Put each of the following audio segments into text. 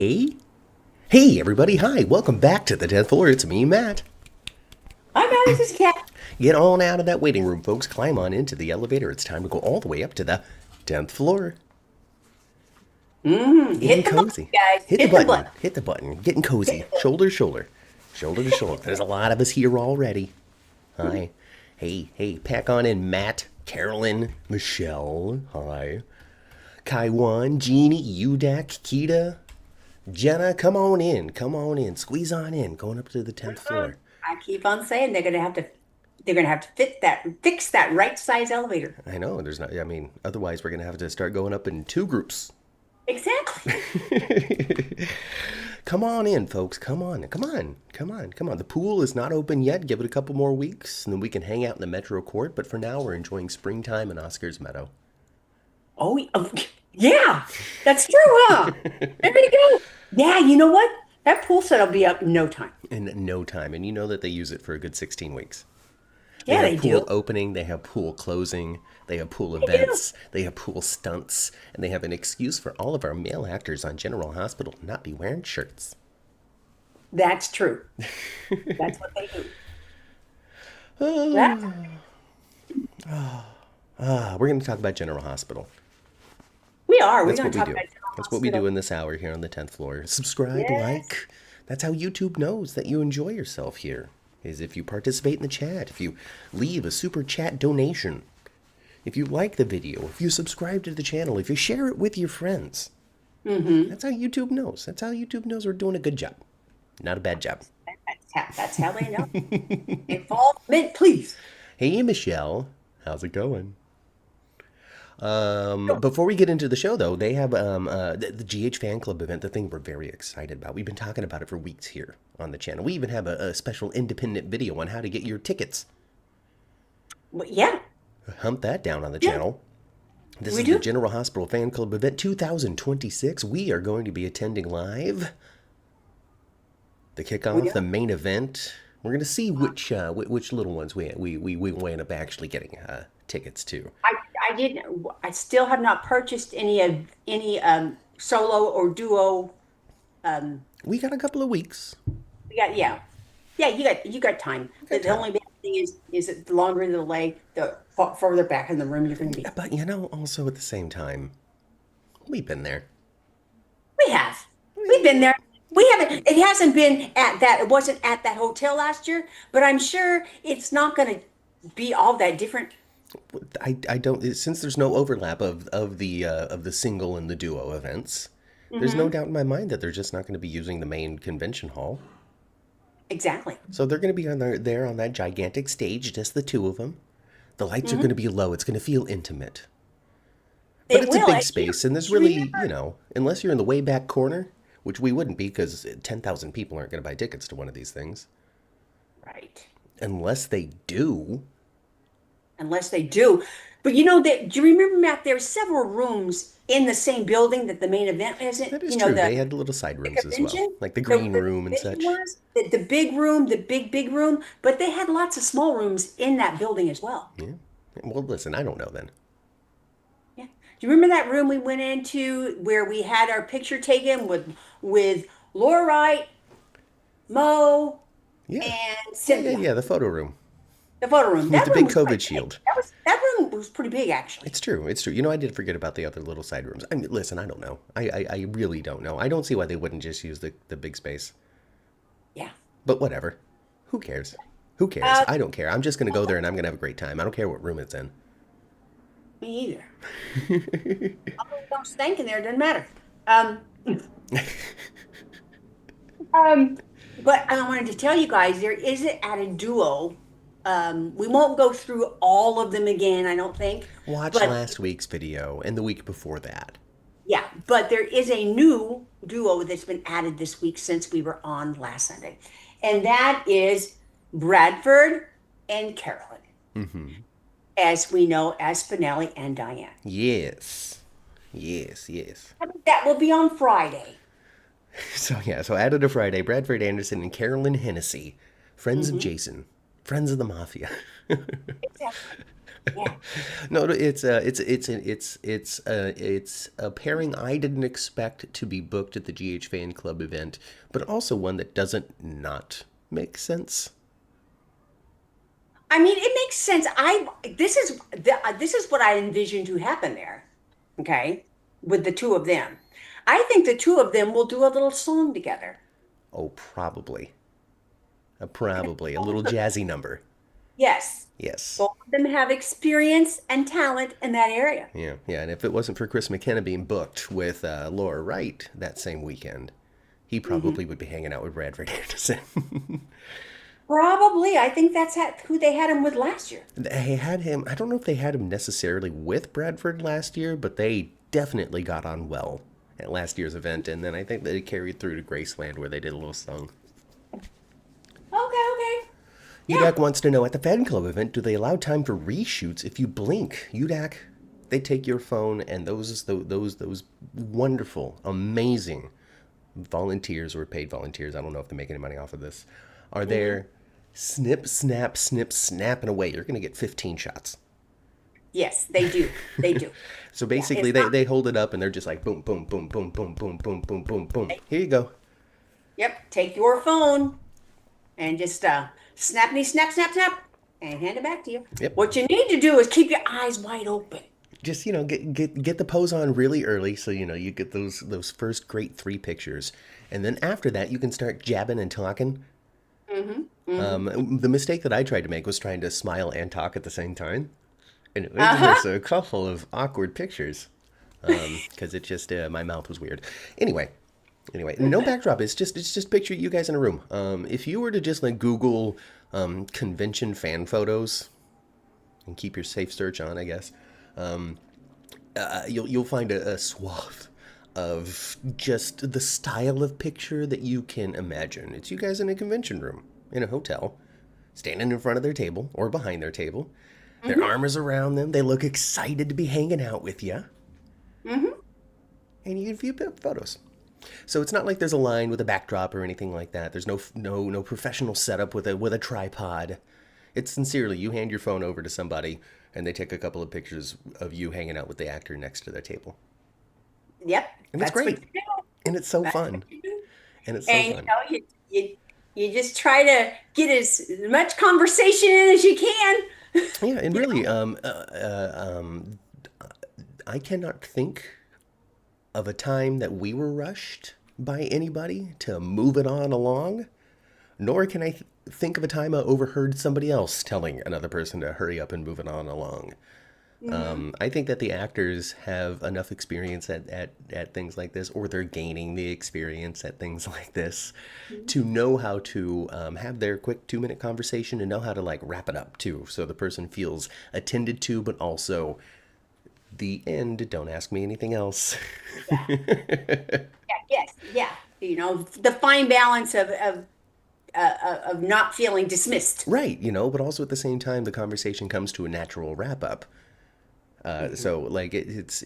Hey, hey everybody, hi, welcome back to the 10th floor. It's me, Matt. Hi guys, this is Kat. Get on out of that waiting room, folks. Climb on into the elevator. It's time to go all the way up to the 10th floor. Getting Hit the button, cozy. guys. Hit the Hit the button. button. Hit the button. Getting cozy. Shoulder to shoulder. Shoulder to shoulder. There's a lot of us here already. Hi. Hey, pack on in, Matt, Carolyn, Michelle. Hi. Kaiwan, Jeannie, Udak, Kita, Jenna, come on in. Come on in. Squeeze on in. Going up to the 10th floor. I keep on saying they're gonna have to fix that right size elevator. I know, there's not, I mean, otherwise we're going to have to start going up in two groups. Exactly. Come on in, folks. Come on. The pool is not open yet. Give it a couple more weeks, and then we can hang out in the Metro Court. But for now, we're enjoying springtime in Oscar's Meadow. Oh, yeah, that's true, huh? There you go. Yeah, you know what? That pool set will be up in no time. In no time. And you know that they use it for a good 16 weeks. Yeah, They they have pool do. opening, they have pool closing, they have pool They do. events, they have pool stunts, and they have an excuse for all of our male actors on General Hospital to not be wearing shirts. That's true. That's what they do. That, We're going to talk about General Hospital. we are. We're That's going what to we talk do. about General That's what we do Hospital. in this hour here on the 10th floor. Subscribe, Yes, like. That's how YouTube knows that you enjoy yourself here. Is if you participate in the chat, if you leave a super chat donation, if you like the video, if you subscribe to the channel, if you share it with your friends. That's how YouTube knows. That's how YouTube knows we're doing a good job. Not a bad job. that's how they know. Involvement, please. Hey, Michelle. How's it going? Before we get into the show, though, they have the GH Fan Club event, the thing we're very excited about. We've been talking about it for weeks here on the channel. We even have a special independent video on how to get your tickets. Well, yeah, Hump that down on the yeah, channel. This we is the do. General Hospital Fan Club event 2026. We are going to be attending live the We kickoff, do. the main event. We're going to see which little ones we end up actually getting tickets to. I I didn't. I still have not purchased any solo or duo. Um, We got a couple of weeks. we got yeah, yeah. You got time. We got The time. only bad thing is that the longer the delay, the further back in the room you're going to be. But also at the same time, we've been there. We have. We've been there. We haven't. It hasn't been at that. It wasn't at that hotel last year, but I'm sure it's not going to be all that different. I don't, since there's no overlap of the single and the duo events. There's no Hmm. doubt in my mind that they're just not going to be using the main convention hall. Exactly. So they're going to be there on that gigantic stage, just the two of them. The lights are going Hmm. to be low. It's going to feel intimate. But It it's a will. big And space, and there's you really, remember, unless you're in the way back corner, which we wouldn't be because 10,000 people aren't going to buy tickets to one of these things. right? Unless they do. Unless they do. But you know that, do you remember, Matt? There's several rooms in the same building that the main event is in. That is You know, true. the They had little side the rooms as well, convention, like the the, green the room and convention such. was the big room, the big room. But they had lots of small rooms in that building as well. Yeah. Well, listen, I don't know then. Yeah. Do you remember that room we went into where we had our picture taken with Laura Wright, Mo, Yeah. and Yeah. Cynthia? The photo room The photo room. with That the room big was pretty COVID big. shield. That room was pretty big actually. It's true. It's true. I did forget about the other little side rooms. I mean, listen, I don't know. I really don't know. I don't see why they wouldn't just use the big space. Yeah. But whatever. Who cares? Who cares? Uh, I don't care. I'm just going to go there and I'm going to have a great time. I don't care what room it's in. Me either. Don't stink in there. It doesn't matter. Um, um, but I wanted to tell you guys there is an added duo. We won't go through all of them again, I don't think. Watch But last week's video and the week before that. yeah, but there is a new duo that's been added this week since we were on last Sunday, and that is Bradford and Carolyn, as we know as Spinelli and Diane. Yes. Yes. That will be on Friday. So added a Friday, Bradford Anderson and Carolyn Hennessy, friends of Hmm. Jason, friends of the mafia. Exactly. Yeah. No, it's a pairing I didn't expect to be booked at the GH Fan Club event, but also one that doesn't not make sense. I mean, it makes sense. This is what I envisioned to happen there. Okay, with the two of them, I think the two of them will do a little song together. Oh, probably a little jazzy number. Yes, Yes. both of them have experience and talent in that area. Yeah, yeah, and if it wasn't for Chris McKenna being booked with Laura Wright that same weekend, he Hmm. probably would be hanging out with Bradford Anderson. Probably, I think who they had him with last year. They had him, I don't know if they had him necessarily with Bradford last year, but they definitely got on well at last year's event, and then I think they carried through to Graceland where they did a little song. Okay, okay, yeah. UDAC wants to know, at the Fan Club event, do they allow time for reshoots if you blink? UDAC, they take your phone and those wonderful, amazing volunteers or paid volunteers, I don't know if they make any money off of this, are Hmm. there snip, snapping away. You're going to get 15 shots. Yes, they do. They do. So Yeah, basically, it's not. they hold it up and they're just like boom, boom, boom, boom, boom, boom, boom, boom, boom, boom. Here you go. Yep, take your phone and just snap me, snap, snap, snap, and hand it back to you. Yep. What you need to do is keep your eyes wide open. Just get the pose on really early, so you get those first great three pictures, and then after that you can start jabbing and talking. Hmm. Hmm. The mistake that I tried to make was trying to smile and talk at the same time, and it Uh-huh. was a couple of awkward pictures because it just my mouth was weird. Anyway, no backdrop. It's just picture you guys in a room. If you were to just like Google convention fan photos and keep your safe search on, I guess you'll find a swath of just the style of picture that you can imagine. It's you guys in a convention room in a hotel, standing in front of their table or behind their table. Their Hmm. arm is around them. They look excited to be hanging out with you, Hmm. and you view photos. So it's not like there's a line with a backdrop or anything like that. There's no professional setup with a tripod. It's sincerely you hand your phone over to somebody and they take a couple of pictures of you hanging out with the actor next to their table. Yep, And it's that's what great. you do. And it's so That's what fun. you do. And it's so And fun. you just try to get as much conversation in as you can. Yeah, and You really, know? I cannot think of a time that we were rushed by anybody to move it on along, nor can I think of a time I overheard somebody else telling another person to hurry up and move it on along. Hmm. I think that the actors have enough experience at things like this, or they're gaining the experience at things like this, to know how to have their quick 2 minute conversation and know how to like wrap it up too, so the person feels attended to, but also the end. Don't ask me anything else. Yeah, yeah, yes, yeah. The fine balance of not feeling dismissed. Right, but also at the same time, the conversation comes to a natural wrap up. Hmm. So like it's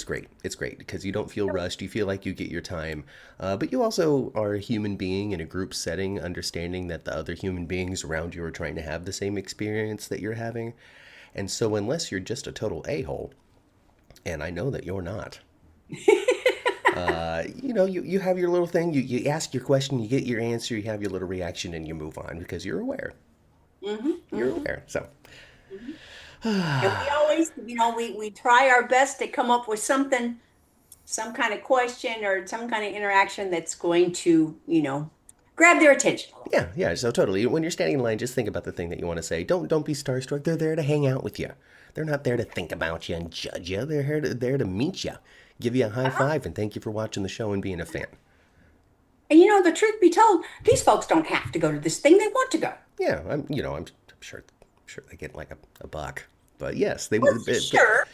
great. It's great because you don't feel rushed. You feel like you get your time, but you also are a human being in a group setting, understanding that the other human beings around you are trying to have the same experience that you're having. And so unless you're just a total a-hole, and I know that you're not, you have your little thing. You ask your question, you get your answer, you have your little reaction, and you move on because you're aware. Hmm. You're Hmm. aware. So Hmm. And we always, we try our best to come up with something, some kind of question or some kind of interaction that's going to, grab their attention a little bit. yeah, yeah. So totally, when you're standing in line, just think about the thing that you want to say. Don't be starstruck. They're there to hang out with you. They're not there to think about you and judge you. They're there to meet you, give you a high Uh-huh. five, and thank you for watching the show and being a fan. And the truth be told, these folks don't have to go to this thing. They want to go. Yeah, I'm sure they get like a buck, but yes, they. Well, But sure.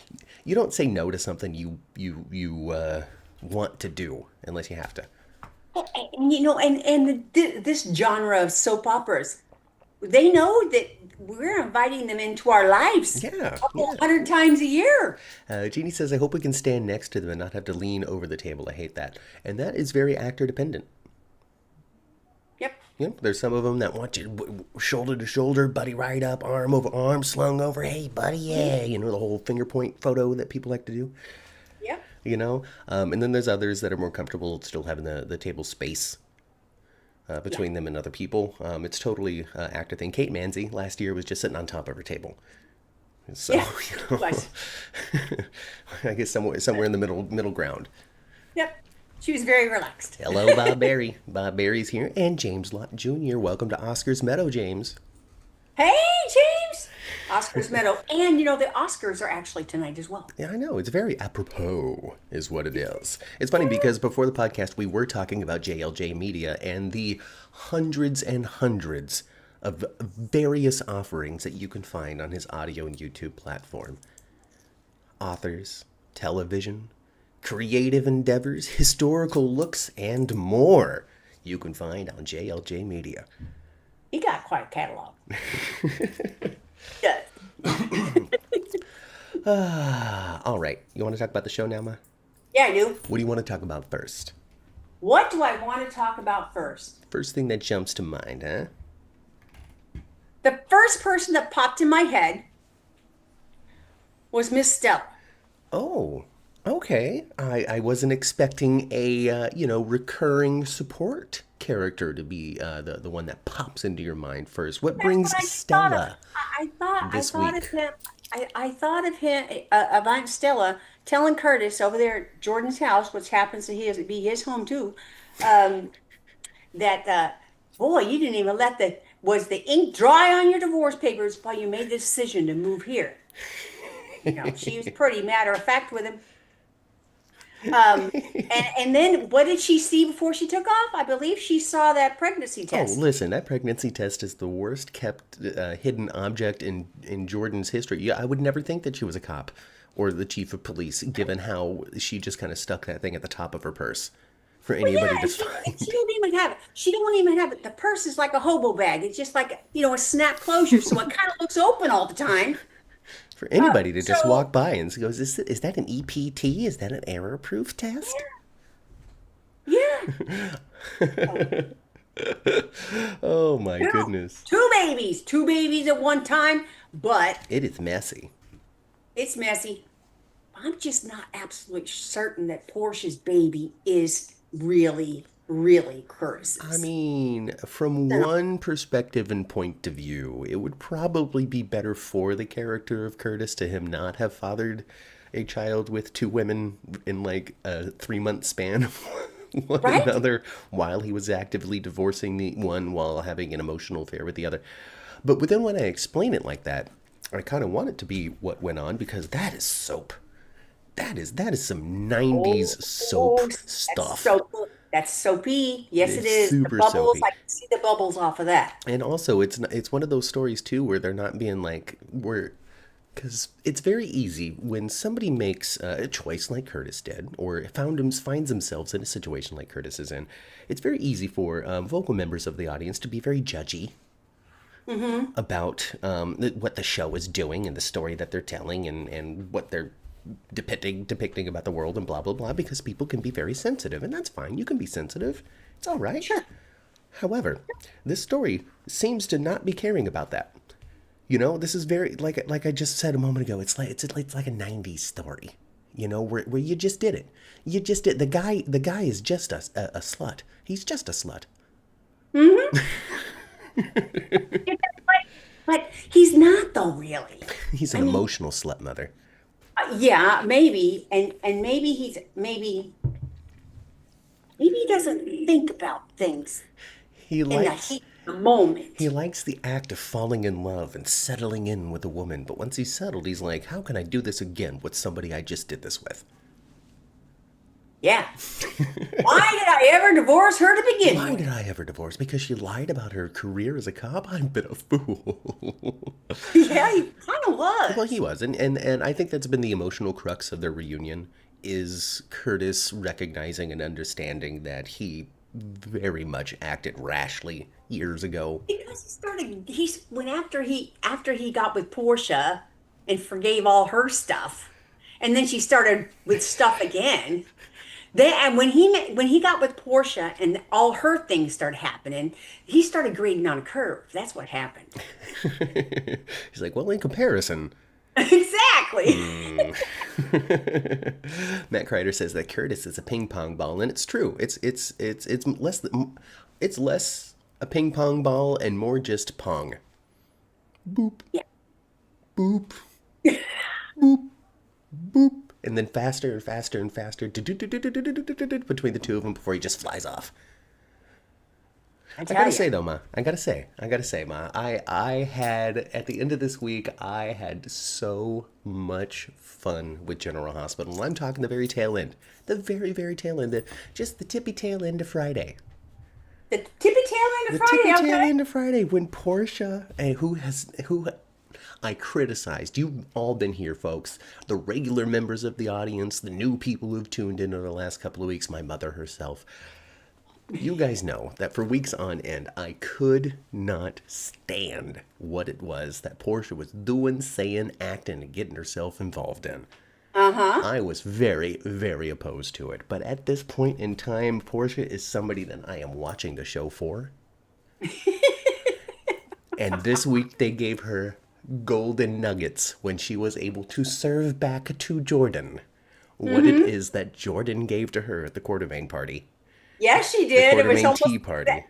you don't say no to something you want to do unless you have to. This genre of soap operas, they know that we're inviting them into our lives Yeah, a couple yeah. hundred times a year. Jeannie says, I hope we can stand next to them and not have to lean over the table. I hate that. And that is very actor dependent. Yep. There's some of them that want you shoulder to shoulder, buddy right up, arm over arm, slung over. Hey, buddy, yeah. The whole finger point photo that people like to do. Yep. And then there's others that are more comfortable still having the table space between them and other people. It's totally actor thing. Kate Manzi last year was just sitting on top of her table. So, Was. I guess somewhere in the middle ground. Yep. She was very relaxed. Hello, Bob Barry. Bob Barry's here, and James Lott Jr. Welcome to Oscars Meadow, James. Hey, James! Oscars Meadow. And, the Oscars are actually tonight as well. Yeah, I know. It's very apropos, is what it is. It's funny because before the podcast, we were talking about JLJ Media and the hundreds and hundreds of various offerings that you can find on his audio and YouTube platform. Authors, television, creative endeavors, historical looks, and more you can find on JLJ Media. He got quite a catalog. Yes. All right. You want to talk about the show now, Ma? Yeah, I do. What do you want to talk about first? What do I want to talk about first? First thing that jumps to mind, huh? The first person that popped in my head was Miss Stella. Oh, okay. I wasn't expecting a, recurring support character to be the one that pops into your mind first. What brings Stella this week? I thought of him, about Stella telling Curtis over there at Jordan's house, which happens to be his home too, that, boy, you didn't even was the ink dry on your divorce papers while you made the decision to move here. She was pretty matter of fact with him. And then what did she see before she took off? I believe she saw that pregnancy test. Oh, listen, that pregnancy test is the worst kept hidden object in Jordan's history. Yeah, I would never think that she was a cop or the chief of police, given how she just kind of stuck that thing at the top of her purse for anybody to find. She don't even have it. She don't even have it. The purse is like a hobo bag. It's just like, a snap closure, so it kind of looks open all the time. For anybody to just walk by and go, is that an EPT? Is that an error-proof test? Yeah. Oh, my goodness. Two babies at one time, but it is messy. It's messy. I'm just not absolutely certain that Portia's baby is really Curtis's. I mean, from one perspective and point of view, it would probably be better for the character of Curtis to him not have fathered a child with two women in like a 3-month span of one another while he was actively divorcing the one while having an emotional affair with the other. But then when I explain it like that, I kind of want it to be what went on because that is soap. That is some 90s soap stuff. That's soapy. Yes, it is. Super the bubbles, soapy. I can see the bubbles off of that. And also, it's one of those stories, too, where they're not being because it's very easy when somebody makes a choice like Curtis did, or finds themselves in a situation like Curtis is in, it's very easy for vocal members of the audience to be very judgy about what the show is doing and the story that they're telling and what they're depicting about the world and blah blah blah, because people can be very sensitive, and that's fine. You can be sensitive, it's all right. Sure. However, this story seems to not be caring about that. This is very like I just said a moment ago. It's like a 90s story. Where you just did it. You just did. The guy is just a slut. He's just a slut. But he's not though, really. He's an emotional slut mother. Yeah, maybe, and maybe maybe he doesn't think about things in the heat of the moment. He likes the act of falling in love and settling in with a woman, but once he's settled, he's like, how can I do this again with somebody I just did this with? Yeah. Why did I ever divorce her to begin with? Why did I ever divorce? Because she lied about her career as a cop? I've been a fool. Yeah, he kind of was. Well, he was. And I think that's been the emotional crux of their reunion, is Curtis recognizing and understanding that he very much acted rashly years ago. Because after he got with Portia and forgave all her stuff, and then she started with stuff again. And when he got with Portia and all her things started happening, he started grading on a curve. That's what happened. He's like, well, in comparison. Exactly. Matt Kreider says that Curtis is a ping pong ball, and it's true. It's less a ping pong ball and more just pong. Boop. Yeah. Boop. Boop. Boop. And then faster and faster and faster between the two of them before he just flies off. I gotta say though, Ma, I gotta say, Ma, I had, at the end of this week, I had so much fun with General Hospital. And I'm talking the very tail end. The very, very tail end. Just the tippy tail end of Friday. The tippy tail end of Friday, The tippy tail end of Friday, when Portia, who I criticized. You've all been here, folks. The regular members of the audience, the new people who've tuned in over the last couple of weeks, my mother herself. You guys know that for weeks on end, I could not stand what it was that Portia was doing, saying, acting, and getting herself involved in. I was very, very opposed to it. But at this point in time, Portia is somebody that I am watching the show for. And this week they gave her golden nuggets when she was able to serve back to Jordan what it is that Jordan gave to her at the Quartermain party. Yes, she did. The It was Quartermain almost tea party.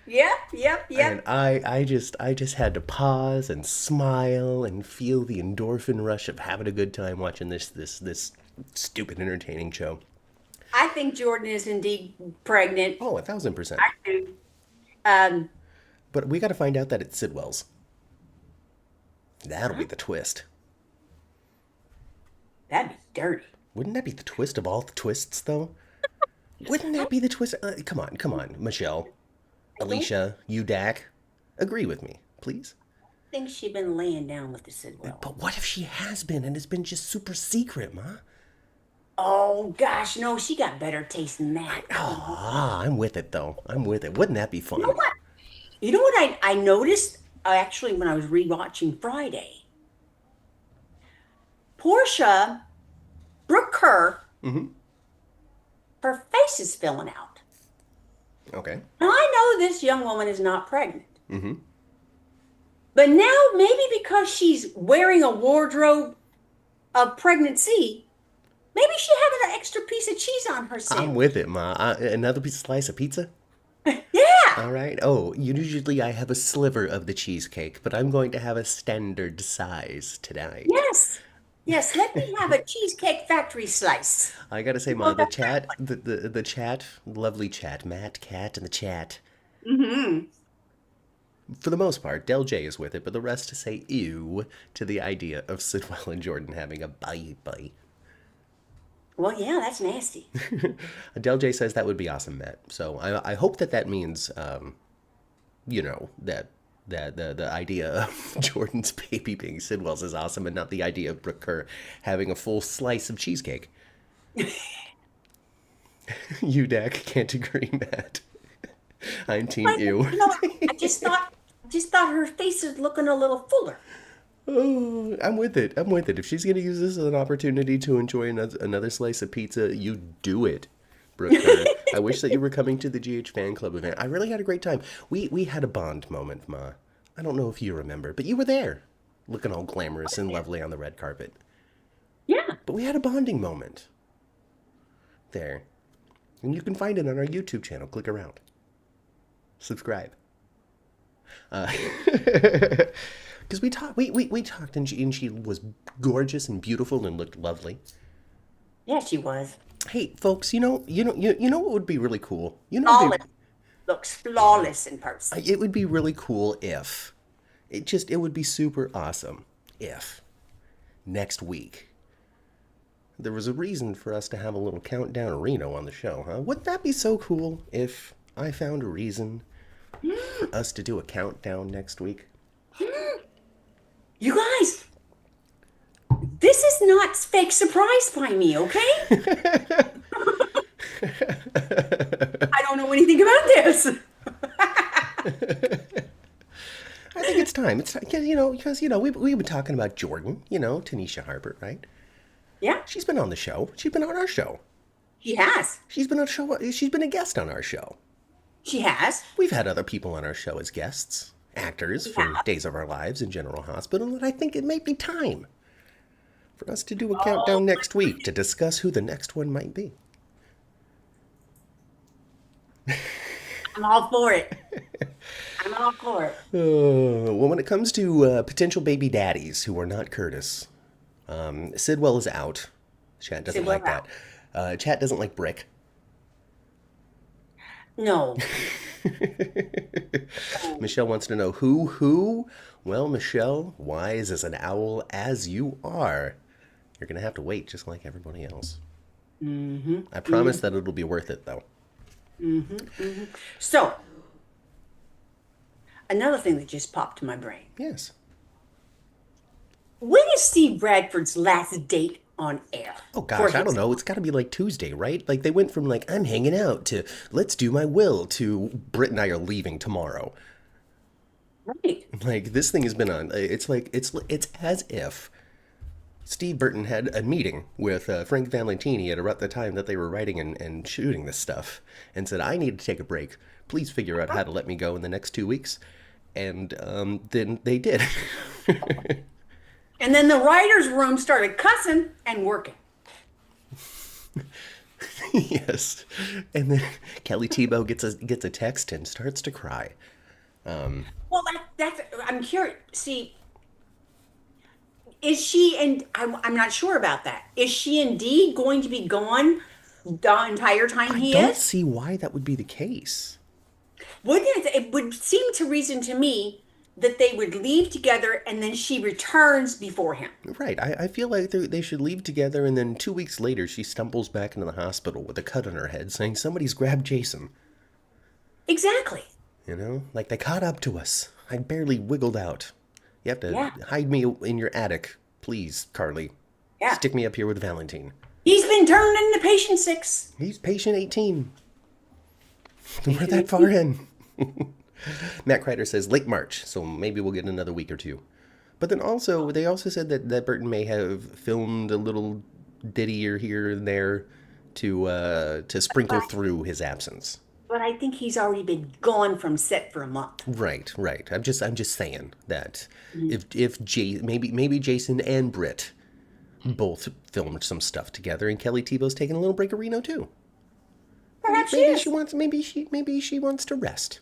Yep. And I just had to pause and smile and feel the endorphin rush of having a good time watching this stupid entertaining show. I think Jordan is indeed pregnant. Oh, 1,000%. I do. But we got to find out that it's Sidwell's. That'll be the twist. That'd be dirty. Wouldn't that be the twist of all the twists, though? Wouldn't that be the twist? Come on, Michelle, Alicia, you, Dak, agree with me, please. I think she'd been laying down with the Sidwell. But what if she has been and it's been just super secret, Ma? Oh gosh, no, she got better taste than that. I'm with it though. I'm with it. Wouldn't that be fun? You know what I noticed actually when I was rewatching Friday? Portia, Brooke Kerr, her face is filling out. Okay. Now I know this young woman is not pregnant. But now maybe because she's wearing a wardrobe of pregnancy, maybe she having an extra piece of cheese on her sandwich. I'm with it, Ma. Another slice of pizza? Yeah. All right. Oh, usually I have a sliver of the cheesecake, but I'm going to have a standard size tonight. Yes, let me have a Cheesecake Factory slice. I gotta say, Ma, the chat, the chat, lovely chat, Matt, Cat, and the chat. For the most part, Del J is with it, but the rest say ew to the idea of Sidwell and Jordan having a bye. Well, yeah, that's nasty. Del J says that would be awesome, Matt. So I hope that means, that the idea of Jordan's baby being Sidwell's is awesome, and not the idea of Brooke Kerr having a full slice of cheesecake. You, Dak, can't agree, Matt. I'm team ew. I just thought her face is looking a little fuller. Oh, I'm with it. If she's going to use this as an opportunity to enjoy another slice of pizza, you do it, Brooke Kerr. I wish that you were coming to the GH Fan Club event. I really had a great time. We had a bond moment, Ma. I don't know if you remember, but you were there, looking all glamorous and lovely on the red carpet. Yeah. But we had a bonding moment. There. And you can find it on our YouTube channel. Click around. Subscribe. Because we talked, we talked, and she was gorgeous and beautiful and looked lovely. Yeah, she was. Hey, folks, you know what would be really cool? Looks flawless in person. It would be really cool if it would be super awesome if next week there was a reason for us to have a little countdown of Reno on the show, huh? Wouldn't that be so cool if I found a reason for us to do a countdown next week? You guys, this is not fake surprise by me, okay? I don't know anything about this. I think it's time. It's because we've been talking about Jordan, Tanisha Harper, right? Yeah. She's been on the show. She's been on our show. She has. She's been on show. She's been a guest on our show. She has. We've had other people on our show as guests, actors from Days of Our Lives and General Hospital, and I think it might be time for us to do a countdown next week to discuss who the next one might be. I'm all for it. I'm all for it. Well, when it comes to potential baby daddies who are not Curtis, Sidwell is out. Chat doesn't like that. Chat doesn't like Brick. No. Michelle wants to know who? Well, Michelle, wise as an owl as you are, you're going to have to wait just like everybody else. I promise that it'll be worth it, though. So, another thing that just popped to my brain. Yes. When is Steve Bradford's last date on air? Oh, gosh, I don't know. It's got to be like Tuesday, right? Like they went from like, I'm hanging out to let's do my will to Britt and I are leaving tomorrow. Right. Like this thing has been on. It's like, it's as if Steve Burton had a meeting with Frank Valentini at the time that they were writing and shooting this stuff and said, I need to take a break. Please figure out how to let me go in the next 2 weeks. And then they did. And then the writer's room started cussing and working. Yes. And then Kelly Tebow gets a text and starts to cry. Well, that's I'm curious. See, is she, and I'm not sure about that. Is she indeed going to be gone the entire time he is? I don't see why that would be the case. Wouldn't it? It would seem to reason to me that they would leave together and then she returns before him. Right. I feel like they should leave together and then 2 weeks later she stumbles back into the hospital with a cut on her head saying somebody's grabbed Jason. Exactly. You know? Like they caught up to us. I barely wiggled out. You have to hide me in your attic, please, Carly. Yeah. Stick me up here with Valentin. He's been turned into patient 6. He's patient 18. We're that far in. Matt Kreider says late March, so maybe we'll get another week or two. But then also, they also said that Burton may have filmed a little ditty or here and there to sprinkle through his absence. But I think he's already been gone from set for a month. Right. I'm just saying that if maybe Jason and Britt both filmed some stuff together, and Kelly Tebow's taking a little break of Reno too. Perhaps maybe she wants to rest.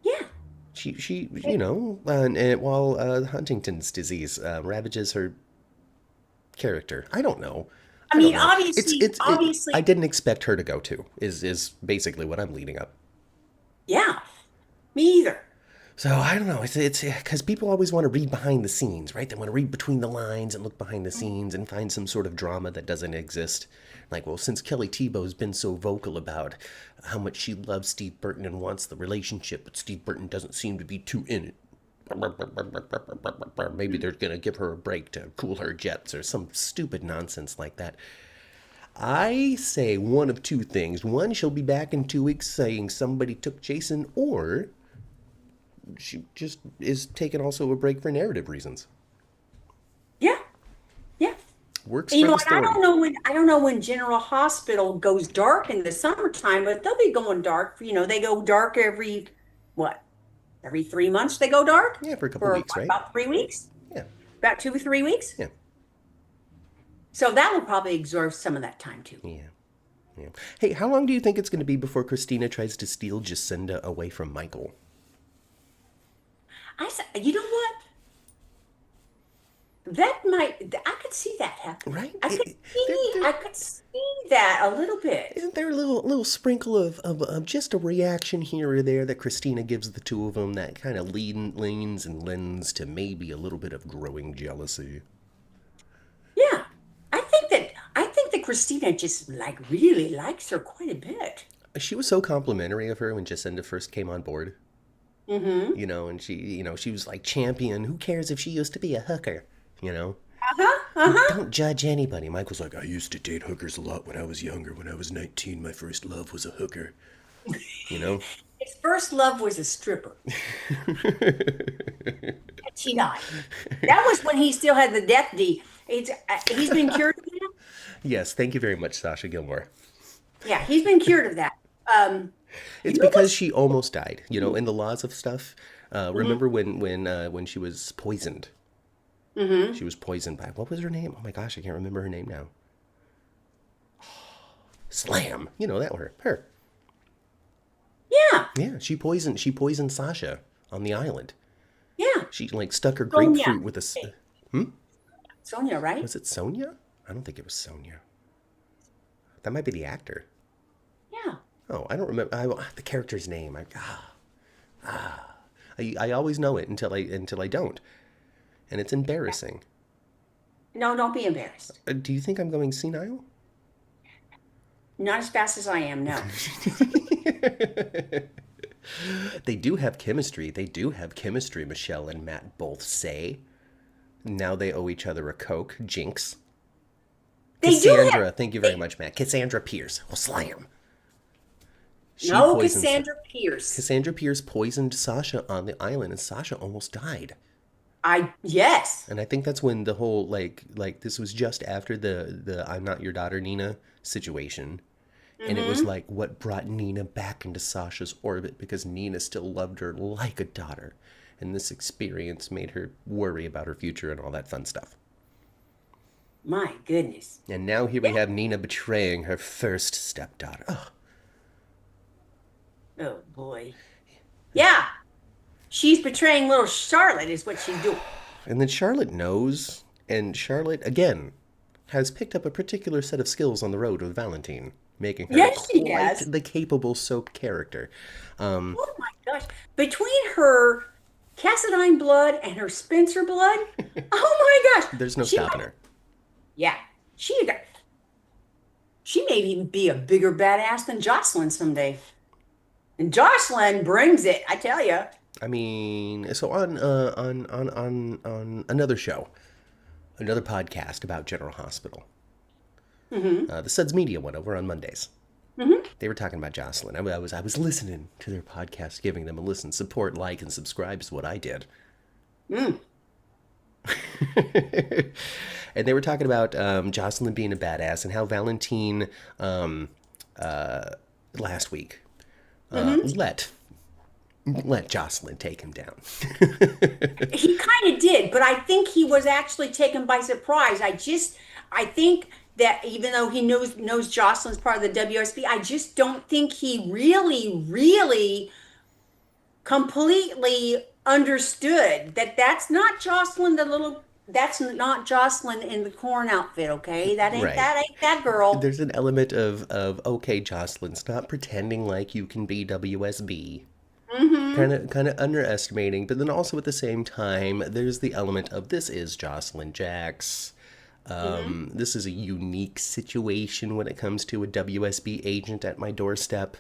Yeah. She you know, and while Huntington's disease ravages her character. I don't know. I mean, obviously, I didn't expect her to go too. Is basically what I'm leading up. Yeah, me either. So I don't know. It's because people always want to read behind the scenes, right? They want to read between the lines and look behind the scenes and find some sort of drama that doesn't exist. Like, well, since Kelly Tebow's been so vocal about how much she loves Steve Burton and wants the relationship, but Steve Burton doesn't seem to be too in it. Maybe they're going to give her a break to cool her jets or some stupid nonsense like that. I say one of two things. One, she'll be back in 2 weeks saying somebody took Jason, or she just is taking also a break for narrative reasons. Yeah. Works You for know, the story. I don't know when General Hospital goes dark in the summertime, but they'll be going dark. You know, they go dark every 3 months they go dark? Yeah, for a couple weeks, right? About 3 weeks? Yeah. About 2 or 3 weeks? Yeah. So that will probably absorb some of that time too. Yeah. Hey, how long do you think it's going to be before Christina tries to steal Justinda away from Michael? You know what? I could see that happen. Right? I could see that a little bit. Isn't there a little sprinkle of just a reaction here or there that Christina gives the two of them that kind of leans and lends to maybe a little bit of growing jealousy? Yeah. I think that Christina just really likes her quite a bit. She was so complimentary of her when Justinda first came on board. Mm-hmm. You know, and she was like champion. Who cares if she used to be a hooker? You know? Don't judge anybody. Michael's like, I used to date hookers a lot when I was younger. When I was 19, my first love was a hooker. You know? His first love was a stripper. She died. That was when he still had the death D. He's been cured now? Yes, thank you very much, Sasha Gilmore. Yeah, he's been cured of that. It's You know because what's she almost died. You know, in the laws of stuff. mm-hmm, Remember when she was poisoned? mm-hmm. She was poisoned by what was her name? Oh my gosh, I can't remember her name now. Slam. You know that her. Yeah, Yeah, she poisoned Sasha on the island. yeah. She like stuck her Sonia. grapefruit with a. Sonia, right? Was it Sonia? I don't think it was Sonia. That might be the actor. Yeah. Oh, I don't remember the character's name. I always know it until I don't, and it's embarrassing. No, don't be embarrassed. Do you think I'm going senile? Not as fast as I am, no. They do have chemistry. They do have chemistry. Michelle and Matt both say. Now they owe each other a Coke. Jinx. They do Cassandra, have thank you very much, Matt. Cassandra Pierce. Oh, slam. She no poisons. Cassandra Pierce. Cassandra Pierce poisoned Sasha on the island, and Sasha almost died. Yes. And I think that's when the whole like this was just after the I'm not your daughter Nina situation. And it was Mm-hmm. like what brought Nina back into Sasha's orbit because Nina still loved her like a daughter. And this experience made her worry about her future and all that fun stuff. My goodness. And now here we have Nina betraying her first stepdaughter. Oh, Oh boy. Yeah. She's betraying little Charlotte is what she's doing. and then Charlotte knows, and Charlotte, again, has picked up a particular set of skills on the road with Valentine, making her Yes, she quite has. the capable soap character. Oh my gosh. Between her Cassadine blood and her Spencer blood, oh my gosh. There's no She stopping might- her. Yeah. She may even be a bigger badass than Josslyn someday. And Josslyn brings it, I tell you. I mean, so on another show, another podcast about General Hospital, the Suds Media one over on Mondays. They were talking about Josslyn. I was listening to their podcast, giving them a listen, support, like, and subscribe is what I did. And they were talking about Josslyn being a badass and how Valentine last week let Josslyn take him down. He kind of did, but I think he was actually taken by surprise. I think that even though he knows Josslyn's part of the WSB, I just don't think he really completely understood that that's not Josslyn, that's not Josslyn in the corn outfit, okay? That ain't Right. that girl. There's an element of okay, Josslyn, stop pretending like you can be WSB. Kind of underestimating, but then also at the same time, there's the element of this is Josslyn Jax. This is a unique situation when it comes to a WSB agent at my doorstep.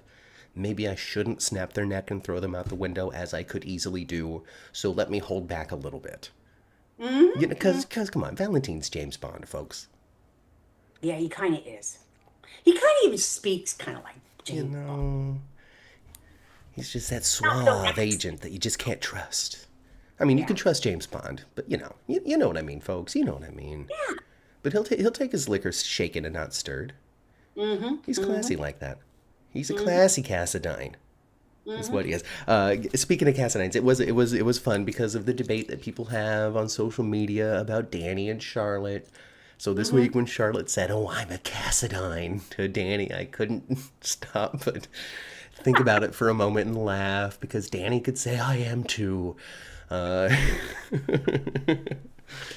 Maybe I shouldn't snap their neck and throw them out the window as I could easily do. So let me hold back a little bit. You know, because come on, Valentine's James Bond, folks. Yeah, he kind of is. He kind of even speaks kind of like You James. know, he's just that Not so suave nasty. agent that you just can't trust. I mean, you can trust James Bond, but you know what I mean, folks. You know what I mean. Yeah. But he'll take his liquor shaken and not stirred. He's classy like that. He's a classy Cassadine. Is what he is. Speaking of Cassadines, it was fun because of the debate that people have on social media about Danny and Charlotte. So this week when Charlotte said, "Oh, I'm a Cassadine" to Danny, I couldn't stop but think about it for a moment and laugh because Danny could say, "I am too." Even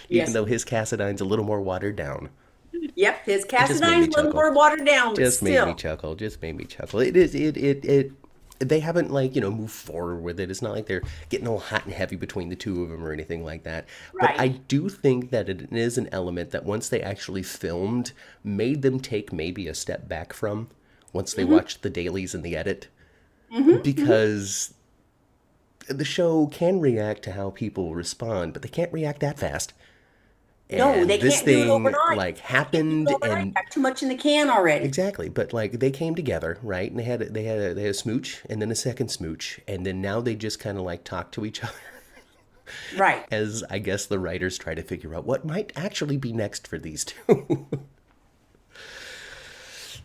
Yes. though his Cassadine's a little more watered down. Yep, his just made me Cassadine's a little chuckle. more watered down, but Just made still. me chuckle. Just made me chuckle. It they haven't moved forward with it. It's not like they're getting all hot and heavy between the two of them or anything like that. But Right. I do think that it is an element that once they actually filmed, made them take maybe a step back from once they watched the dailies and the edit. Because the show can react to how people respond, but they can't react that fast. No, And they this can't do it thing overnight. happened and Got too much in the can already. exactly, but like they came together, right? And they had a smooch and then a second smooch, and then now they just kind of like talk to each other Right. as I guess the writers try to figure out what might actually be next for these two.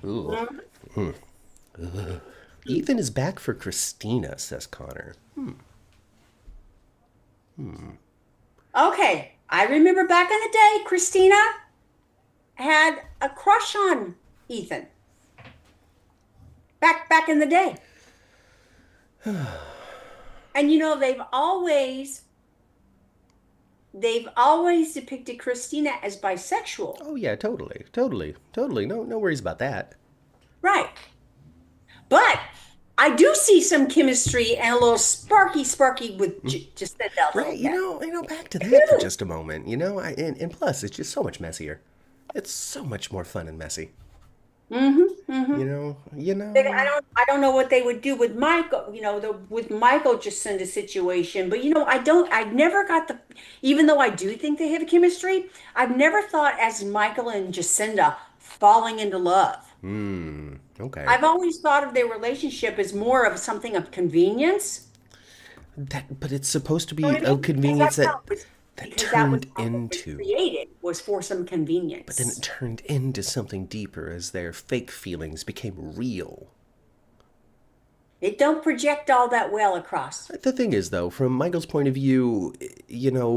Ooh. Ethan is back for Christina, says Connor. Okay, I remember back in the day, Christina had a crush on Ethan. Back in the day. And you know, they've always depicted Christina as bisexual. Oh yeah, totally. No worries about that. Right. But I do see some chemistry and a little sparky with just that Right, little bit. back to that for just a moment. And plus, it's just so much messier. It's so much more fun and messy. I don't know what they would do with Michael, with Michael Jacinda situation, but I never got even though I do think they have a chemistry, I've never thought as Michael and Jacinda falling into love. Okay. I've always thought of their relationship as more of something of convenience. But it's supposed to be You know what I a mean? convenience Because that because turned what was into. created was for some convenience. But then it turned into something deeper as their fake feelings became real. It don't project all that well across. The thing is, though, from Michael's point of view,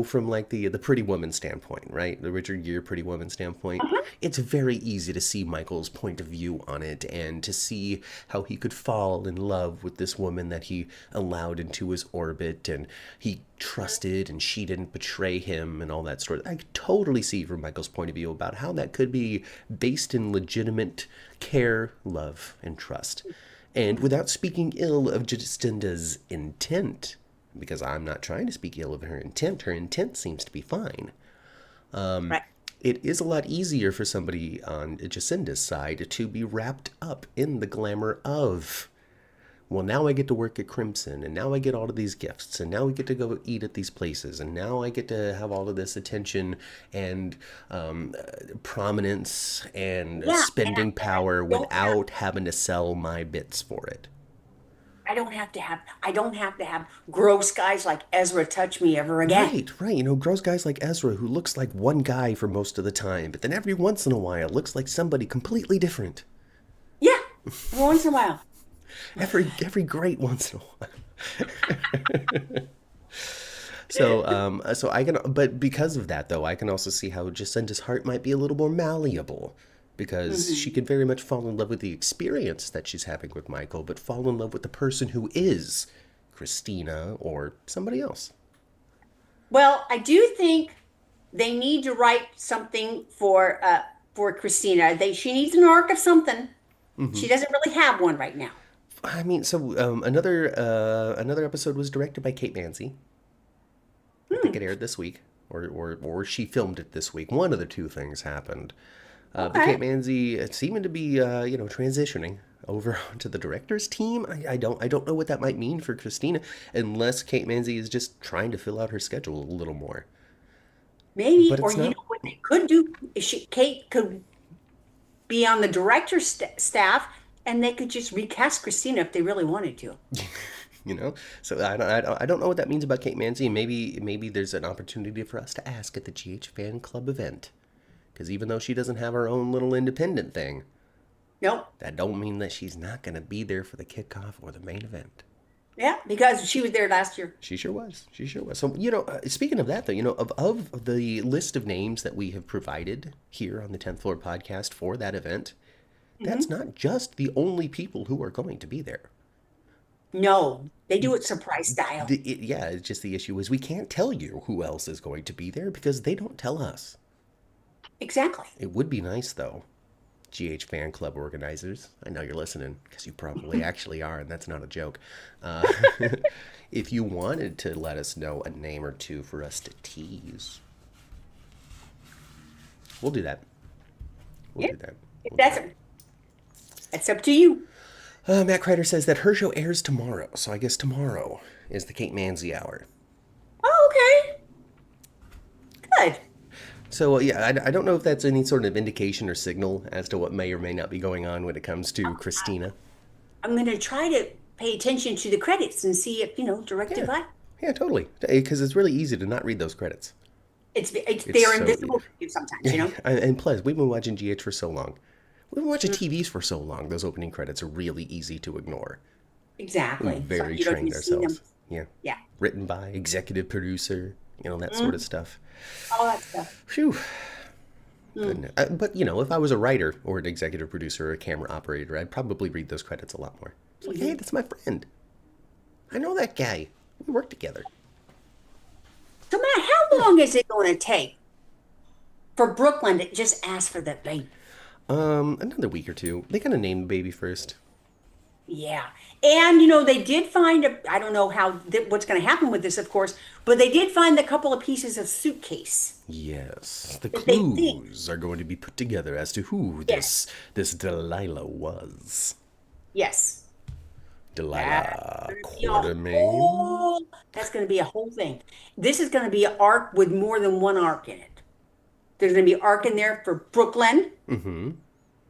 from like the Pretty Woman standpoint, right? The Richard Gere Pretty Woman standpoint, it's very easy to see Michael's point of view on it and to see how he could fall in love with this woman that he allowed into his orbit and he trusted and she didn't betray him and all that sort of. I totally see from Michael's point of view about how that could be based in legitimate care, love, and trust. And without speaking ill of Justinda's intent, because I'm not trying to speak ill of her intent seems to be fine. Right. It is a lot easier for somebody on Jacinda's side to be wrapped up in the glamour of, well, now I get to work at Crimson, and now I get all of these gifts, and now we get to go eat at these places, and now I get to have all of this attention and prominence and spending power without having to sell my bits for it. I don't have to have gross guys like Ezra touch me ever again. Right. Gross guys like Ezra who looks like one guy for most of the time, but then every once in a while looks like somebody completely different. Yeah, every once in a while. Every great once in a while. So I can, but because of that though, I can also see how Jacinda's heart might be a little more malleable, because she could very much fall in love with the experience that she's having with Michael, but fall in love with the person who is Christina or somebody else. Well, I do think they need to write something for Christina. She needs an arc of something. She doesn't really have one right now. I mean, so another episode was directed by Kate Mansi. I think it aired this week, or she filmed it this week. One of the two things happened. But Kate Mansi seeming to be transitioning over to the director's team. I don't know what that might mean for Christina, unless Kate Mansi is just trying to fill out her schedule a little more. Maybe, But or it's not. what they could do is Kate could be on the director's staff, and they could just recast Christina if they really wanted to. So I don't know what that means about Kate Mansi. Maybe there's an opportunity for us to ask at the GH fan club event, because even though she doesn't have her own little independent thing, Nope. that don't mean that she's not going to be there for the kickoff or the main event. Yeah, because she was there last year. She sure was. So, speaking of that, though, of the list of names that we have provided here on the 10th Floor podcast for that event, that's not just the only people who are going to be there. No, they do it surprise style. It's just the issue is we can't tell you who else is going to be there because they don't tell us. Exactly. It would be nice, though, GH fan club organizers. I know you're listening because you probably actually are, and that's not a joke. If you wanted to let us know a name or two for us to tease, we'll do that. We'll do that. That's up to you. Matt Kreider says that her show airs tomorrow, so I guess tomorrow is the Kate Mansi hour. Oh, okay. Good. So, I don't know if that's any sort of indication or signal as to what may or may not be going on when it comes to Christina. I'm going to try to pay attention to the credits and see if, directed by. Yeah, totally. Because it's really easy to not read those credits. They're invisible to you sometimes, And plus, we've been watching GH for so long. We've been watching TVs for so long, those opening credits are really easy to ignore. We Exactly. So very you don't trained even see them. ourselves. Yeah. Yeah. Written by, executive producer, that sort of stuff. All that stuff. Phew. Mm. Goodness. But, if I was a writer or an executive producer or a camera operator, I'd probably read those credits a lot more. It's like, hey, that's my friend. I know that guy. We work together. So, Matt, how long is it going to take for Brooklyn to just ask for that baby? Another week or two. They gotta name the baby first. Yeah. And, they did find I don't know what's going to happen with this, of course, but they did find a couple of pieces of suitcase Yes, the that they think. clues are going to be put together as to who Yes. this Delilah was. Yes. Delilah Gonna be a Quartermain. That's going to be a whole thing. This is going to be an arc with more than one arc in it. There's going to be an arc in there for Brooklyn. Mm-hmm.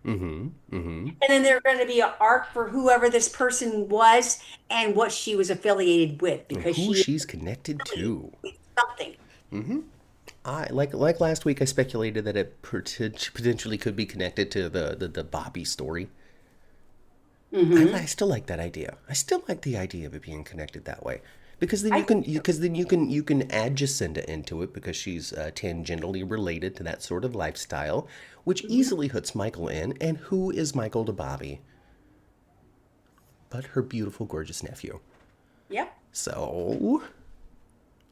Mm-hmm. Mm-hmm. And then there's going to be an arc for whoever this person was and what she was affiliated with, And because who she is she's connected to. something. I like last week. I speculated that it potentially could be connected to the Bobby story. I still like that idea. I still like the idea of it being connected that way, because then I you can think so. you can add Justinda into it because she's tangentially related to that sort of lifestyle, which easily hooks Michael in. And who is Michael to Bobby but her beautiful, gorgeous nephew? Yep. So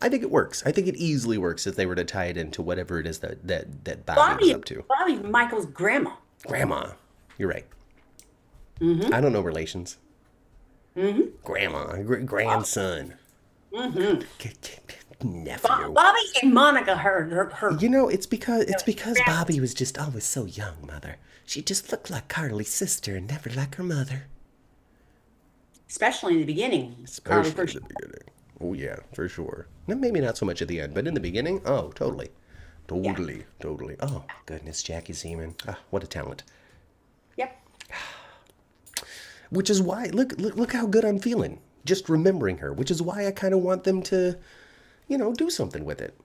I think it works. I think it easily works if they were to tie it into whatever it is that Bobby was up to. Bobby, Michael's grandma. Grandma, you're right. I don't know relations. Grandma, grandson, nephew. Bobby and Monica, her It's because grandma. Bobby was just always so young, Mother. She just looked like Carly's sister and never like her mother. Especially in the beginning. Carly Especially first. in the beginning. Oh yeah, for sure. Maybe not so much at the end, but in the beginning, oh, totally. Yeah. Totally. Oh, goodness, Jackie Seaman. Ah, what a talent. Yep. Which is why, look how good I'm feeling. Just remembering her, which is why I kind of want them to, do something with it.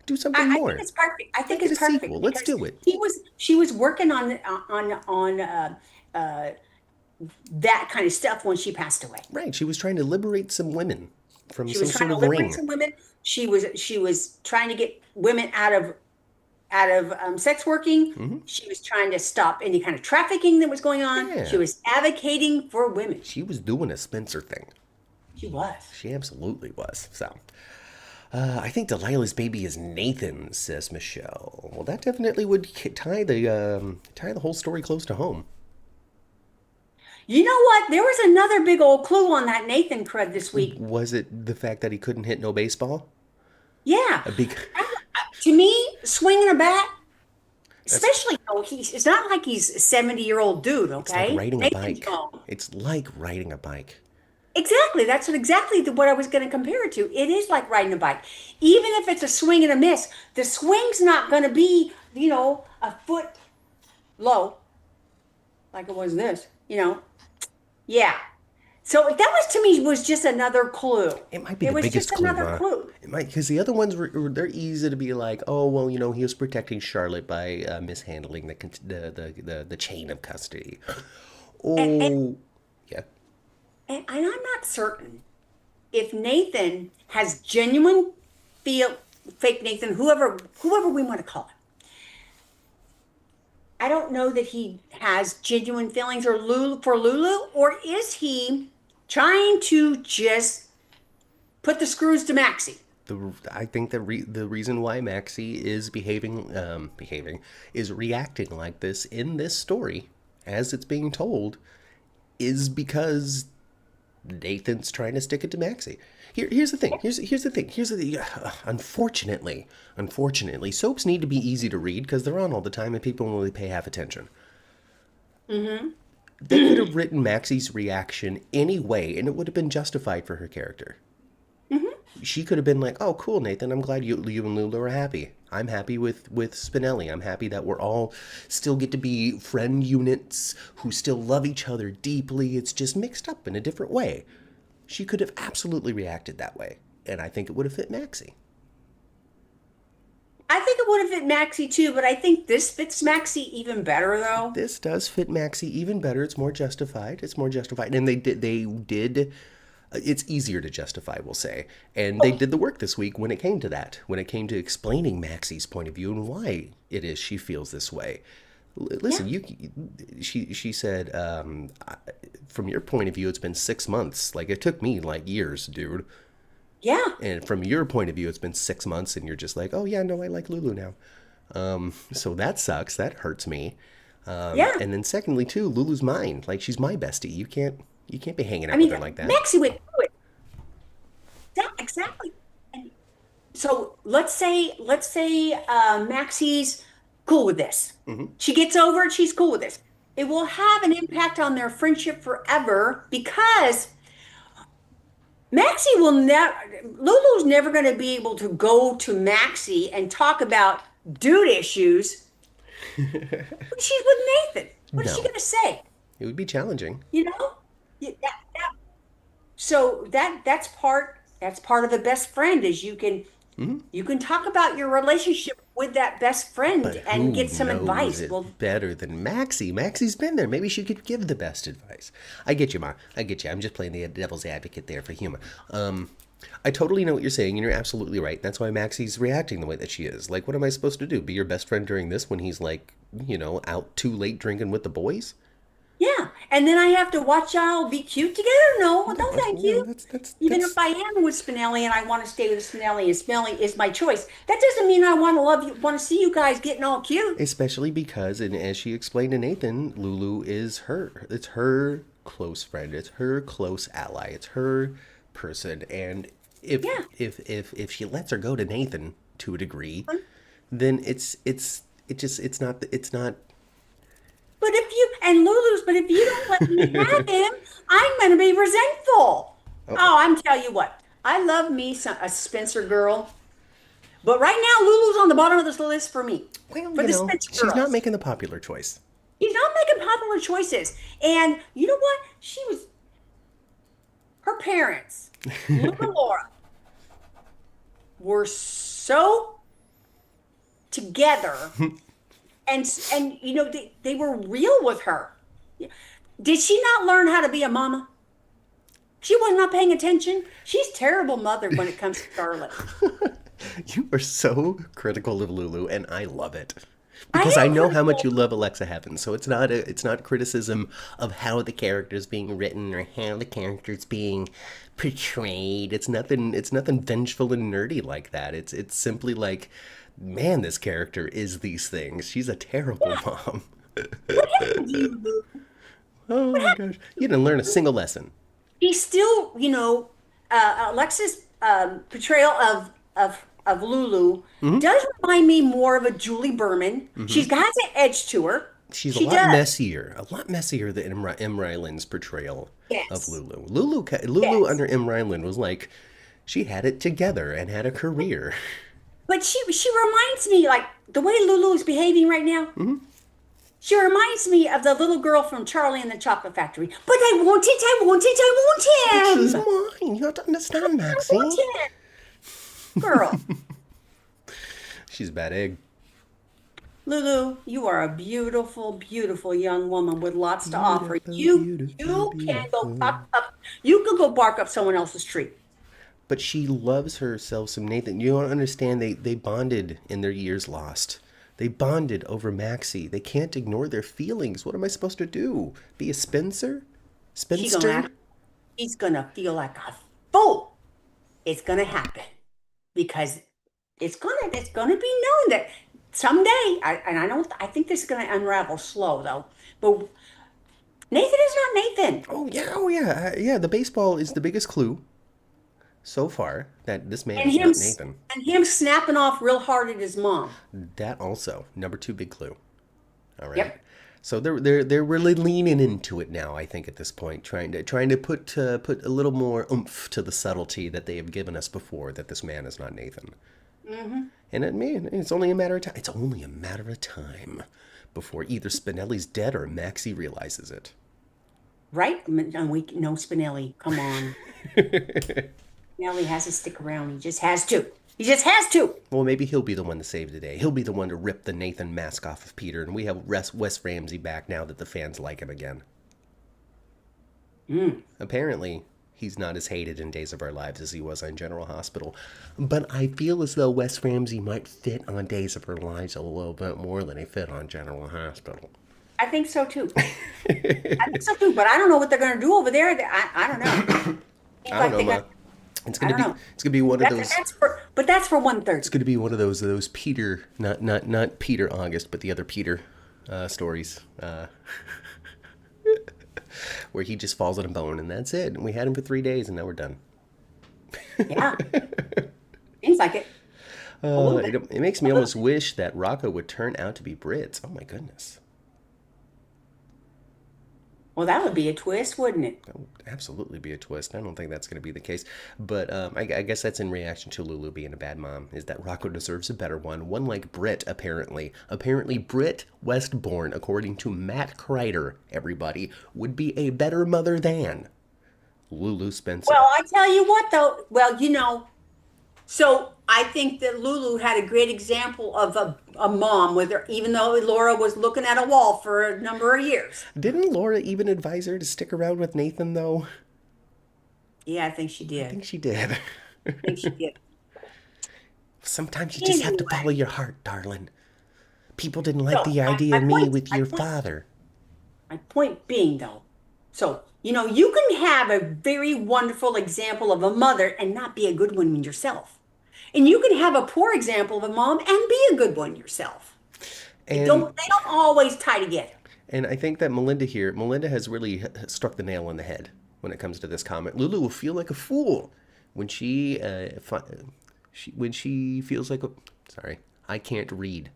Do something I more. think it's perfect. I think Make it it's a perfect. sequel. Let's because do it. She was working on that kind of stuff when she passed away. Right, she was trying to liberate some women from She some was trying sort to of liberate ring. some women. She was trying to get women out of sex working. She was trying to stop any kind of trafficking that was going on. Yeah. She was advocating for women. She was doing a Spencer thing. She was. She absolutely was. So, I think Delilah's baby is Nathan, says Michelle. Well, that definitely would tie the whole story close to home. You know what? There was another big old clue on that Nathan crud this week. Was it the fact that he couldn't hit no baseball? Yeah. A big. To me, swinging a bat, especially it's not like he's a 70-year-old dude, It's okay? like riding a Nathan's bike. gone. It's like riding a bike. Exactly. That's what I was going to compare it to. It is like riding a bike. Even if it's a swing and a miss, the swing's not going to be, a foot low like it was this, Yeah. So that was, to me, was just another clue. It might be It the was biggest just clue, another huh? clue. It might, because the other ones they're easy to be like, oh well, he was protecting Charlotte by mishandling the chain of custody. Oh, yeah. And I'm not certain if Nathan has genuine fake Nathan, whoever we want to call him. I don't know that he has genuine feelings for Lulu, or is he trying to just put the screws to Maxie? I think the reason why Maxie is behaving is reacting like this in this story as it's being told is because Nathan's trying to stick it to Maxie. Here's the thing. Here's the thing. Unfortunately, soaps need to be easy to read because they're on all the time and people don't really pay half attention. Mm-hmm. They could have written Maxie's reaction any way, and it would have been justified for her character. Mm-hmm. She could have been like, "Oh, cool, Nathan. I'm glad you and Lulu are happy. I'm happy with Spinelli. I'm happy that we're all still get to be friend units who still love each other deeply. It's just mixed up in a different way." She could have absolutely reacted that way, and I think it would have fit Maxie. I think it would have fit Maxie too, but I think this fits Maxie even better though. This does fit Maxie even better. It's more justified. It's more justified. And they did it's easier to justify, we'll say. And they did the work this week when it came to that, when it came to explaining Maxie's point of view and why it is she feels this way. Listen, Yeah. she said, from your point of view, it's been 6 months. Like, it took me like years, dude. Yeah. And from your point of view, it's been 6 months, and you're just like, oh yeah, no, I like Lulu now. So that sucks. That hurts me. Yeah. And then secondly, too, Lulu's mine. Like, she's my bestie. You can't be hanging I out with mean, her like that. Maxie went through it. Yeah, exactly. And so let's say Maxie's cool with this. She gets over it, she's cool with this. It will have an impact on their friendship forever because Maxie will never, Lulu's never going to be able to go to Maxie and talk about dude issues. She's with Nathan. What is she No, going to say? it would be challenging. You know? So that's part of a best friend is you can talk about your relationship with that best friend But and who get some knows advice. Well, it better than Maxie? Maxie's been there. Maybe she could give the best advice. I get you, Ma. I get you. I'm just playing the devil's advocate there for humor. I totally know what you're saying, and you're absolutely right. That's why Maxie's reacting the way that she is. Like, what am I supposed to do? Be your best friend during this when he's like, out too late drinking with the boys? yeah. And then I have to watch y'all be cute together? No, no, thank No, you. Even if that's I am with Spinelli and I want to stay with Spinelli and Spinelli is my choice, that doesn't mean I want to love you, want to see you guys getting all cute. especially because, and as she explained to Nathan, Lulu is it's her close friend, it's her close ally, it's her person, and if Yeah. if she lets her go to Nathan to a degree, then it's not. But if you don't let me have him, I'm going to be resentful. Oh, I'm tell you what. I love me a Spencer girl, but right now Lulu's on the bottom of this list for me. Well, For the Spencer she's not girls. making the popular choice. He's not making popular choices. And you know what? Her parents, Luke and Laura, were so together and they were real with her. Did she not learn how to be a mama? She was not paying attention. She's terrible mother when it comes to Charlotte. You are so critical of Lulu, and I love it I because I am know how much critical. you love Alexa Heaven. So it's not criticism of how the character is being written or how the character is being portrayed. It's nothing vengeful and nerdy like that. It's simply like, man, this character is these things. She's a terrible mom. What happened to you, Lou? Oh my gosh, you didn't learn a single lesson. He's still, Alexa's portrayal of Lulu does remind me more of a Julie Berman. She's got an edge to her. She's She does. a lot messier than M. Ryland's portrayal of Yes. Lulu. Lulu Yes. under M. Ryland was like, she had it together and had a career. But she reminds me like the way Lulu is behaving right now. She reminds me of the little girl from Charlie and the Chocolate Factory. But I want it, I want it, I She's want him. mine. You have to understand, I Maxie. want him. Girl, She's a bad egg. Lulu, you are a beautiful, beautiful young woman with lots to offer. Beautiful, You beautiful, can go beautiful. you can go bark up someone else's tree. But she loves herself some Nathan. You don't understand. They bonded in their years lost. They bonded over Maxie. They can't ignore their feelings. What am I supposed to do? Be a Spencer? She gonna Spinster? act, he's gonna feel like a fool. It's gonna happen because it's gonna be known that someday. I think this is gonna unravel slow though. But Nathan is not Nathan, Oh yeah, yeah. The baseball is the biggest clue so far that this man and is him not Nathan. and him snapping off real hard at his mom. That also number two big clue. All right. Yep. So they're really leaning into it now. I think at this point, trying to put a little more oomph to the subtlety that they have given us before that this man is not Nathan. And it, man, it's only a matter of time. It's only a matter of time before either Spinelli's dead or Maxie realizes it. Right? And we no Spinelli. Come on. Spinelli has to stick around. He just has to. He just has to. Well, maybe he'll be the one to save the day. He'll be the one to rip the Nathan mask off of Peter, and we have Wes Ramsey back now that the fans like him again. Apparently, he's not as hated in Days of Our Lives as he was on General Hospital. But I feel as though Wes Ramsey might fit on Days of Our Lives a little bit more than he fit on General Hospital. I think so too. But I don't know what they're going to do over there. I don't know. I don't know, Ma. It's gonna be one of those. That's for 1/3. It's gonna be one of those Peter, not Peter August, but the other Peter stories, where he just falls on a bone and that's it. And we had him for 3 days and now we're done. Yeah, seems like it. It makes me almost wish that Rocco would turn out to be Britt. Oh my goodness. Well, that would be a twist, wouldn't it? That would absolutely be a twist. I don't think that's going to be the case. But I guess that's in reaction to Lulu being a bad mom, is that Rocco deserves a better one. One like Britt, apparently. Apparently, Britt Westbourne, according to Matt Kreider, everybody, would be a better mother than Lulu Spencer. Well, I tell you what, though. Well, so I think that Lulu had a great example of a mom with her, even though Laura was looking at a wall for a number of years. Didn't Laura even advise her to stick around with Nathan, though? Yeah, I think she did. I think she did. Sometimes you just have to follow your heart, darling. People didn't like the idea of me with your father. My point being, though, so, you can have a very wonderful example of a mother and not be a good one yourself. And you can have a poor example of a mom and be a good one yourself. They don't always tie together. And I think that Melinda has really struck the nail on the head when it comes to this comment. Lulu will feel like a fool when she feels like sorry, I can't read.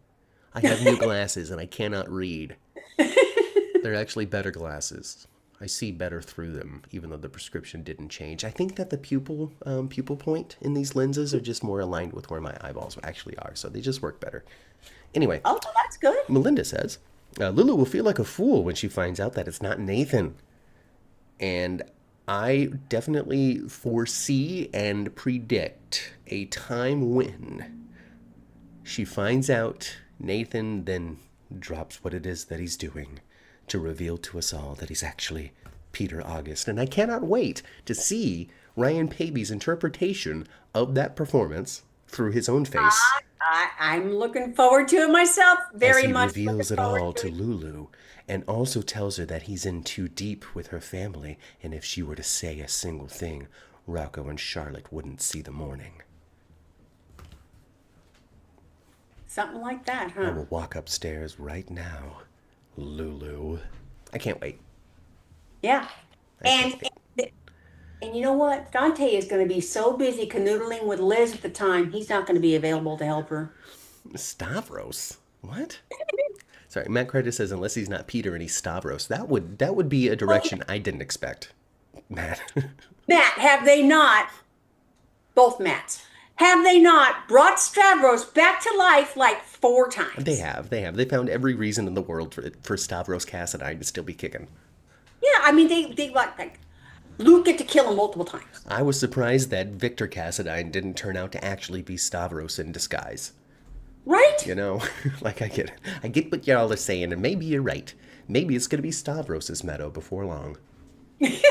I have new glasses and I cannot read. They're actually better glasses. I see better through them, even though the prescription didn't change. I think that the pupil point in these lenses are just more aligned with where my eyeballs actually are, so they just work better. Anyway. Oh, that's good. Melinda says, Lulu will feel like a fool when she finds out that it's not Nathan. And I definitely foresee and predict a time when she finds out Nathan then drops what it is that he's doing to reveal to us all that he's actually Peter August. And I cannot wait to see Ryan Paevey's interpretation of that performance through his own face. I'm looking forward to it myself, very much. As he reveals it all to Lulu and also tells her that he's in too deep with her family, and if she were to say a single thing, Rocco and Charlotte wouldn't see the morning. Something like that, huh? I will walk upstairs right now, Lulu. I can't wait. Yeah. And you know what? Dante is going to be so busy canoodling with Liz at the time, he's not going to be available to help her. Stavros? What? Sorry, Matt Kreider says unless he's not Peter and he's Stavros. That would be a direction I didn't expect. Matt. Matt, have they not, both Matts, have they not brought Stavros back to life like 4 times? They have. They found every reason in the world for Stavros Cassadine to still be kicking. Yeah, I mean, they like Luke get to kill him multiple times. I was surprised that Victor Cassadine didn't turn out to actually be Stavros in disguise. Right? Like I get what y'all are saying, and maybe you're right. Maybe it's going to be Stavros' meadow before long. It's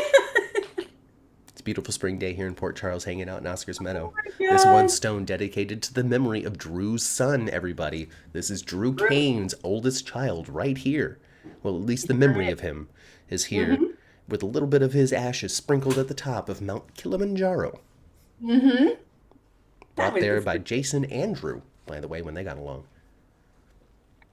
a beautiful spring day here in Port Charles, hanging out in Oscar's Meadow. This one stone dedicated to the memory of Drew's son, everybody. This is Drew Kane's oldest child right here. Well, at least the memory of him is here, with a little bit of his ashes sprinkled at the top of Mount Kilimanjaro. Mm-hmm. Brought there by Jason and Drew, by the way, when they got along.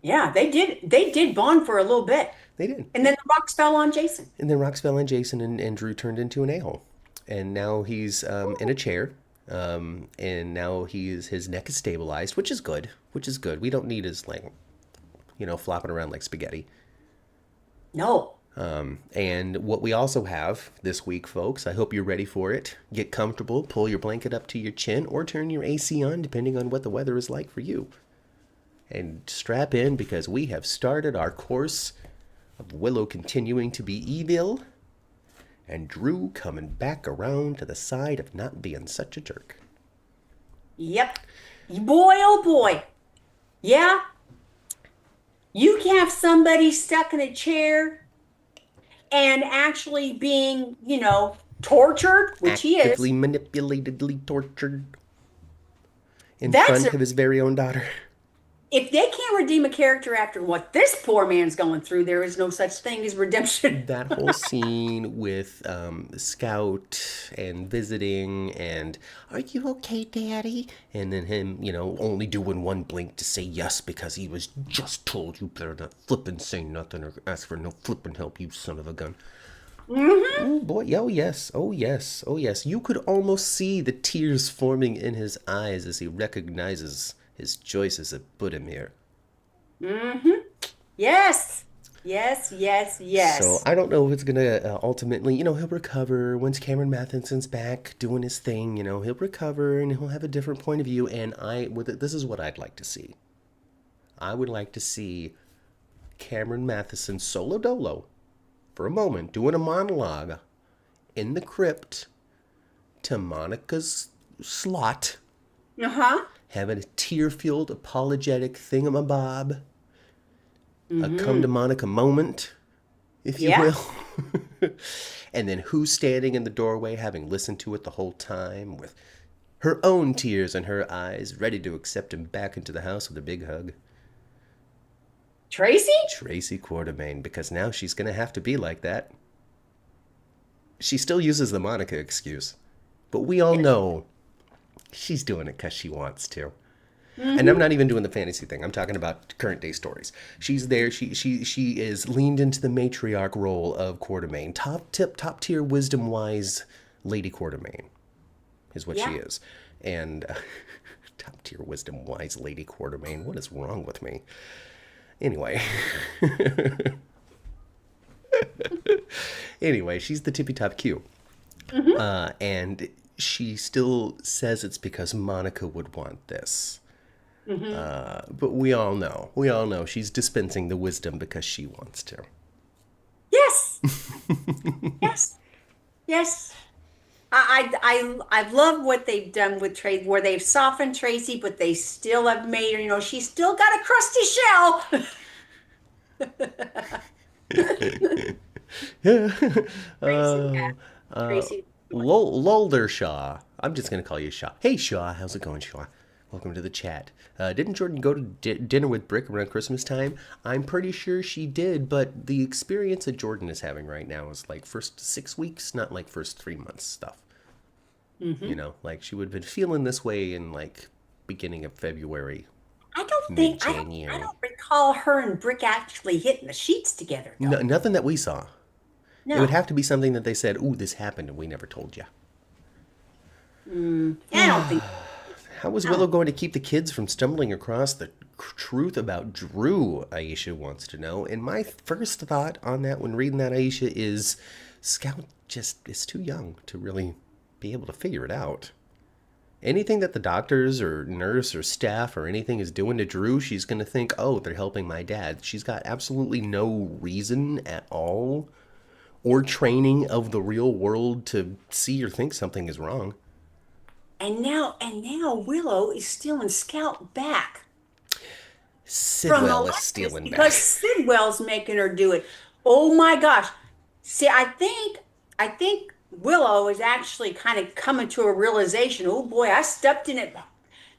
Yeah, they did bond for a little bit. They did. And then the rocks fell on Jason. And then rocks fell on Jason, and Drew turned into an a-hole. And now he's in a chair. And now his neck is stabilized, which is good. We don't need his, flopping around like spaghetti. No. And what we also have this week, folks, I hope you're ready for it. Get comfortable, pull your blanket up to your chin, or turn your AC on, depending on what the weather is like for you. And strap in, because we have started our course of Willow continuing to be evil, and Drew coming back around to the side of not being such a jerk. Yep. Boy, oh boy. Yeah. You can have somebody stuck in a chair and actually being, tortured, which he Actively, is. manipulatedly tortured in That's front of his very own daughter. If they can't redeem a character after what this poor man's going through, there is no such thing as redemption. That whole scene with Scout and visiting and, are you okay, Daddy? And then him, only doing one blink to say yes because he was just told you better not flippin' say nothing or ask for no flippin' help, you son of a gun. Hmm. Oh boy, oh yes, oh yes, oh yes. You could almost see the tears forming in his eyes as he recognizes his choices that put him here. Hmm. Yes. Yes, yes, So yes. I don't know if it's gonna ultimately, he'll recover once Cameron Matheson's back doing his thing. He'll recover and he'll have a different point of view. And this is what I'd like to see. I would like to see Cameron Matheson solo dolo for a moment doing a monologue in the crypt to Monica's slot, Uh-huh. having a tear-filled apologetic thingamabob, a come Hmm. to Monica moment, if you Yeah. will. And then who's standing in the doorway having listened to it the whole time with her own tears in her eyes, ready to accept him back into the house with a big hug? Tracy? Tracy Quartermain, because now she's going to have to be like that. She still uses the Monica excuse, but we all Yes. know she's doing it because she wants to. And I'm Hmm. not even doing the fantasy thing. I'm talking about current day stories. She's there. She is leaned into the matriarch role of Quartermain. Top tier wisdom wise Lady Quartermain is what she Yeah. is. And top tier wisdom wise Lady Quartermain. What is wrong with me? Anyway. Anyway, she's the tippy top Q. Hmm. And she still says it's because Monica would want this. Hmm. But we all know she's dispensing the wisdom because she wants to. Yes. Yes. Yes. I've loved what they've done with Tracy, where they've softened Tracy, but they still have made her, she's still got a crusty shell. Tracy, yeah. Tracy. Loldershaw. I'm just gonna call you Shaw. Hey Shaw, how's it going, Shaw? Welcome to the chat. Didn't Jordan go to dinner with Brick around Christmas time? I'm pretty sure she did, but the experience that Jordan is having right now is like first 6 weeks, not like first 3 months stuff. Hmm. Like she would have been feeling this way in like beginning of February, I don't mid think I January. don't recall her and Brick actually hitting the sheets together No, though. nothing that we saw. It would No. have to be something that they said, "Ooh, this happened and we never told you." I don't think. How was I Willow don't. going to keep the kids from stumbling across the truth about Drew? Aisha wants to know. And my first thought on that when reading that, Aisha, is Scout just is too young to really be able to figure it out. Anything that the doctors or nurse or staff or anything is doing to Drew, she's going to think, oh, they're helping my dad. She's got absolutely no reason at all or training of the real world to see or think something is wrong. And now Willow is stealing Scout back from Sidwell is Alexis stealing because back. Sidwell's making her do it. Oh my gosh. See, I think Willow is actually kind of coming to a realization. Oh boy, I stepped in it.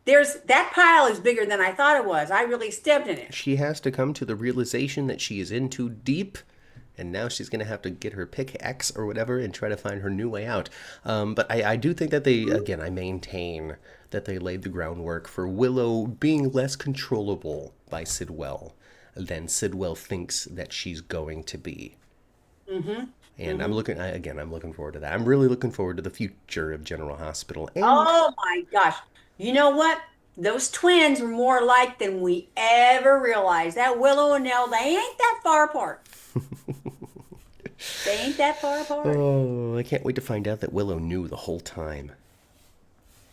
There's that pile is bigger than I thought it was. I really stepped in it. She has to come to the realization that she is in too deep, and now she's going to have to get her pickaxe or whatever and try to find her new way out. But I do think that I maintain that they laid the groundwork for Willow being less controllable by Sidwell than Sidwell thinks that she's going to be. Hmm. And Hmm. I'm looking forward to that. I'm really looking forward to the future of General Hospital. And Oh my gosh. You know what? Those twins were more alike than we ever realized. That Willow and Nell, they ain't that far apart. They ain't that far apart. oh, I can't wait to find out that Willow knew the whole time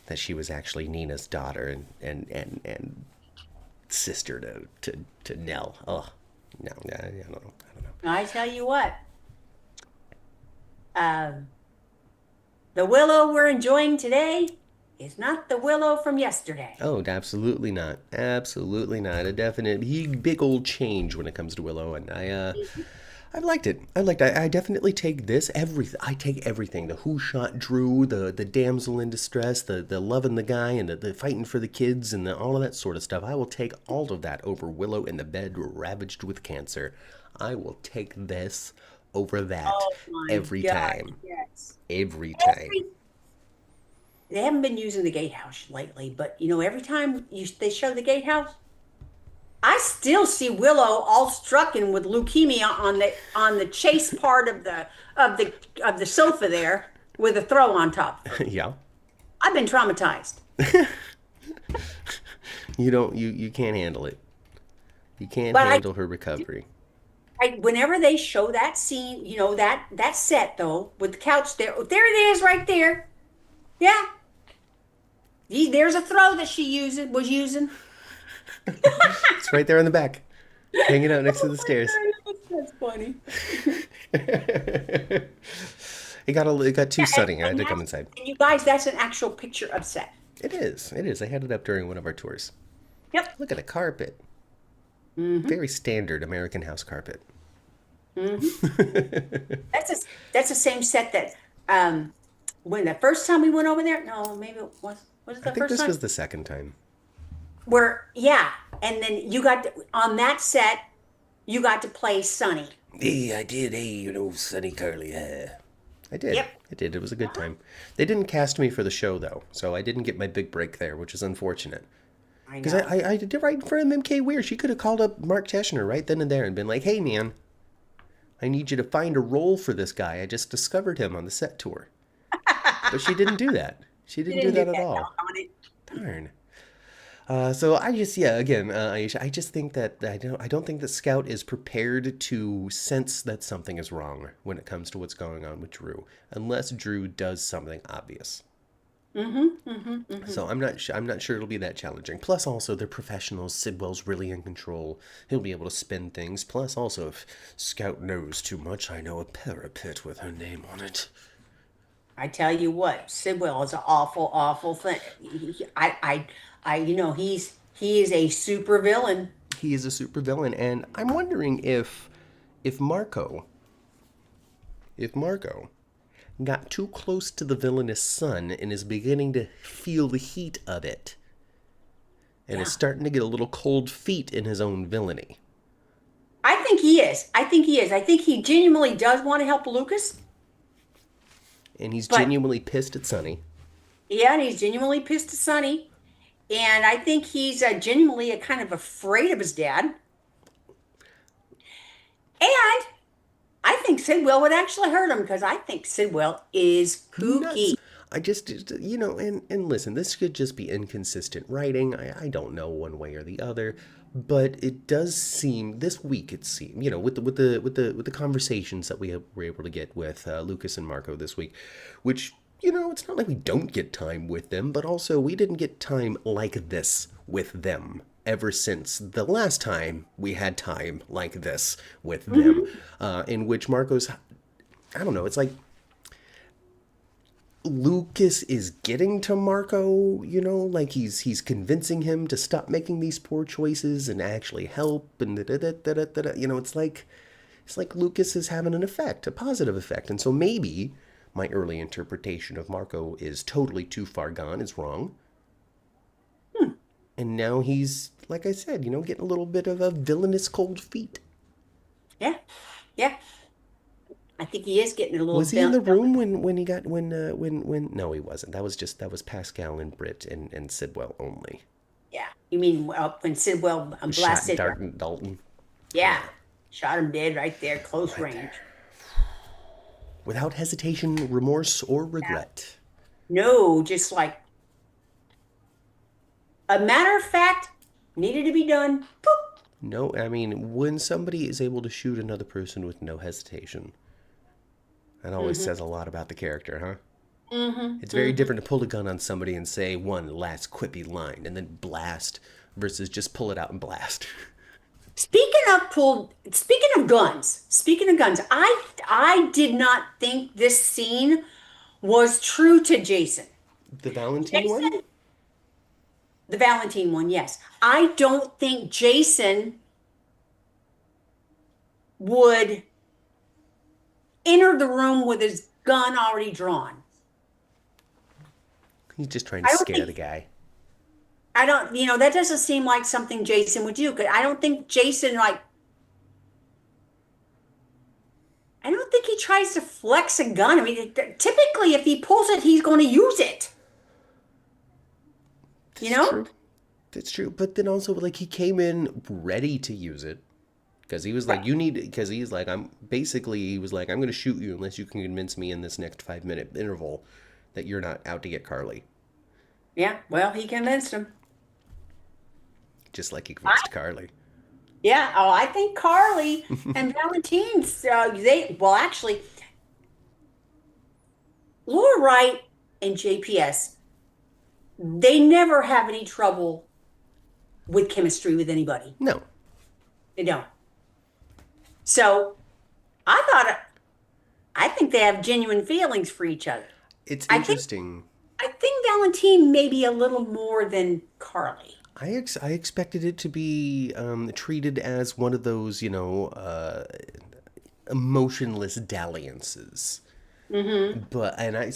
that she was actually Nina's daughter and sister to Nell. Oh, no, I don't know. I don't know. I tell you what, um, the Willow we're enjoying today is not the Willow from yesterday. Oh, absolutely not. Absolutely not. A definite big old change when it comes to Willow, and I liked it. I definitely take this. I take everything. The who shot Drew, the damsel in distress, the loving the guy, and the fighting for the kids, and all of that sort of stuff. I will take all of that over Willow in the bed ravaged with cancer. I will take this over that Oh my every God, time. yes. Every time. Every, they haven't been using the gatehouse lately, but every time they show the gatehouse, I still see Willow all strucken with leukemia on the chase part of the sofa there with a throw on top. Yeah. I've been traumatized. You can't handle it. You can't But handle her recovery. whenever they show that scene, that set though with the couch there it is right there. Yeah, there's a throw that was using. It's right there in the back, hanging out next to the stairs. That's funny. It got too sunny. I had to come inside. And you guys, that's an actual picture of set. It is. It is. I had it up during one of our tours. Yep. Look at the carpet. Mm-hmm. Very standard American house carpet. Mm-hmm. That's the same set that when the first time we went over there. No, maybe it was it the I think first this time? was the second time. And then on that set, you got to play Sunny. Hey, I did. Hey, sunny curly hair. I did. Yep. I did. It was a good time. They didn't cast me for the show though, so I didn't get my big break there, which is unfortunate. I Because know. I did right in front of MK Weir. She could have called up Mark Teschner right then and there and been like, "Hey, man, I need you to find a role for this guy. I just discovered him on the set tour." But she didn't do that. She didn't do that at all. Darn. So I just, again, Aisha, I just think that I don't think that Scout is prepared to sense that something is wrong when it comes to what's going on with Drew, unless Drew does something obvious. So I'm not sure it'll be that challenging. Plus, also they're professionals. Sidwell's really in control. He'll be able to spin things. Plus, also if Scout knows too much, I know a parapet with her name on it. I tell you what, Sidwell is an awful, awful thing. He is a super villain. He is a super villain, and I'm wondering if Marco got too close to the villainous son and is beginning to feel the heat of it, and is starting to get a little cold feet in his own villainy. I think he is. I think he genuinely does want to help Lucas. And he's genuinely pissed at Sonny. Yeah, and he's genuinely pissed at Sonny. And I think he's genuinely kind of afraid of his dad. And I think Sidwell would actually hurt him because I think Sidwell is kooky. Nuts. I just, and listen, this could just be inconsistent writing. I don't know one way or the other, but it does seem this week. It seemed, with the conversations that we were able to get with Lucas and Marco this week, which it's not like we don't get time with them, but also we didn't get time like this with them ever since the last time we had time like this with them, in which Marco's, I don't know, it's like Lucas is getting to Marco, like he's convincing him to stop making these poor choices and actually help, and it's like Lucas is having an effect, a positive effect. And so maybe my early interpretation of Marco is totally too far gone, is wrong. And now he's, like I said, getting a little bit of a villainous cold feet. Yeah. I think he is getting a little. Was he in the room when no, he wasn't. That was Pascal and Britt and Sidwell only. Yeah, you mean when Sidwell blasted Dalton? Yeah, shot him dead right there, close range. Without hesitation, remorse, or regret. No, just like a matter of fact, needed to be done. Boop. No, I mean, when somebody is able to shoot another person with no hesitation, that always says a lot about the character, huh? It's very different to pull a gun on somebody and say one last quippy line and then blast versus just pull it out and blast. Speaking of guns, I did not think this scene was true to Jason. The Valentine one? Jason, the Valentine one, yes. I don't think Jason would enter the room with his gun already drawn. He's just trying to I don't scare the think, guy. I don't, that doesn't seem like something Jason would do. Because I don't think Jason, I don't think he tries to flex a gun. I mean, typically, if he pulls it, he's going to use it. That's true. That's true. But then also, like, he came in ready to use it. Because he was like, because he's like, I'm going to shoot you unless you can convince me in this next 5-minute interval that you're not out to get Carly. Yeah, well, he convinced him. Just like he convinced Carly. Yeah, oh, I think Carly and Valentine's, actually, Laura Wright and JPS, they never have any trouble with chemistry with anybody. No. They don't. So I think they have genuine feelings for each other. It's interesting. I think Valentine maybe a little more than Carly. I expected it to be treated as one of those, emotionless dalliances. Mm-hmm. But I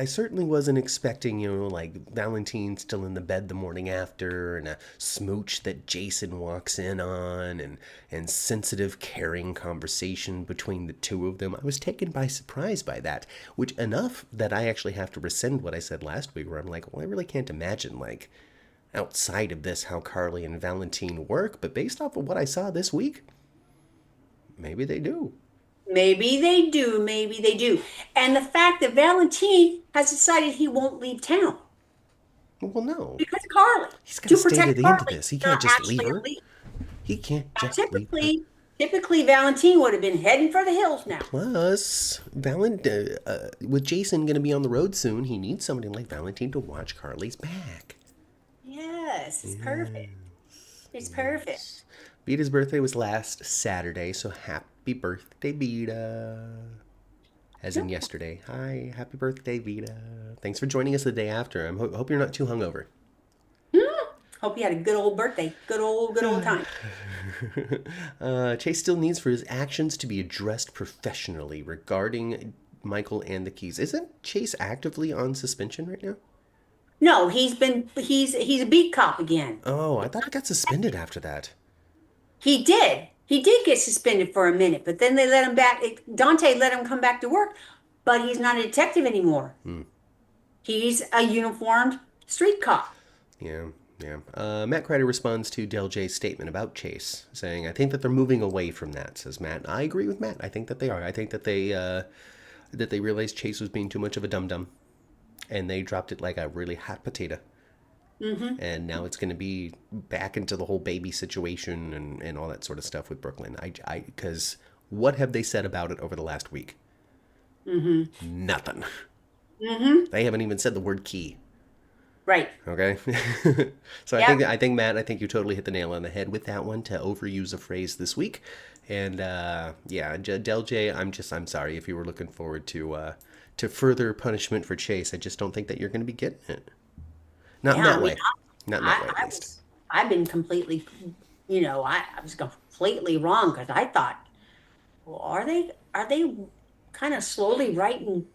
certainly wasn't expecting, like Valentine still in the bed the morning after, and a smooch that Jason walks in on, and sensitive, caring conversation between the two of them. I was taken by surprise by that, which enough that I actually have to rescind what I said last week, where I'm like, well, I really can't imagine, like, outside of this how Carly and Valentine work, but based off of what I saw this week, maybe they do. Maybe they do. Maybe they do. And the fact that Valentine has decided he won't leave town. Well, no. Because of Carly. He's got to stay protect to the end of Carly. this. He can't just leave her. He can't just leave her. Typically, Valentine would have been heading for the hills now. Plus, with Jason going to be on the road soon, he needs somebody like Valentine to watch Carly's back. Yes, it's perfect. It's perfect. Vita's birthday was last Saturday, so happy birthday, Vita. As in yesterday. Hi, happy birthday, Vita. Thanks for joining us the day after. I hope you're not too hungover. Hope you had a good old birthday. Good old time. Chase still needs for his actions to be addressed professionally regarding Michael and the keys. Isn't Chase actively on suspension right now? No, he's a beat cop again. Oh, I thought he got suspended after that. He did. He did get suspended for a minute, but then they let him back. Dante let him come back to work, but he's not a detective anymore. He's a uniformed street cop. Yeah. Matt Kreider responds to Del J's statement about Chase, saying, I think that they're moving away from that, says Matt. I agree with Matt. I think that they are. I think that they realized Chase was being too much of a dum-dum, and they dropped it like a really hot potato. Mm-hmm. And now it's going to be back into the whole baby situation and all that sort of stuff with Brooklyn. Because what have they said about it over the last week? Mm-hmm. Nothing. Mm-hmm. They haven't even said the word key. Right. Okay. So yep. I think Matt, you totally hit the nail on the head with that one, to overuse a phrase this week. And Del J, I'm sorry if you were looking forward to further punishment for Chase. I just don't think that you're going to be getting it. Not in that way. Not in that way, at least. I've been completely, I was completely wrong, because I thought, well, are they kind of slowly writing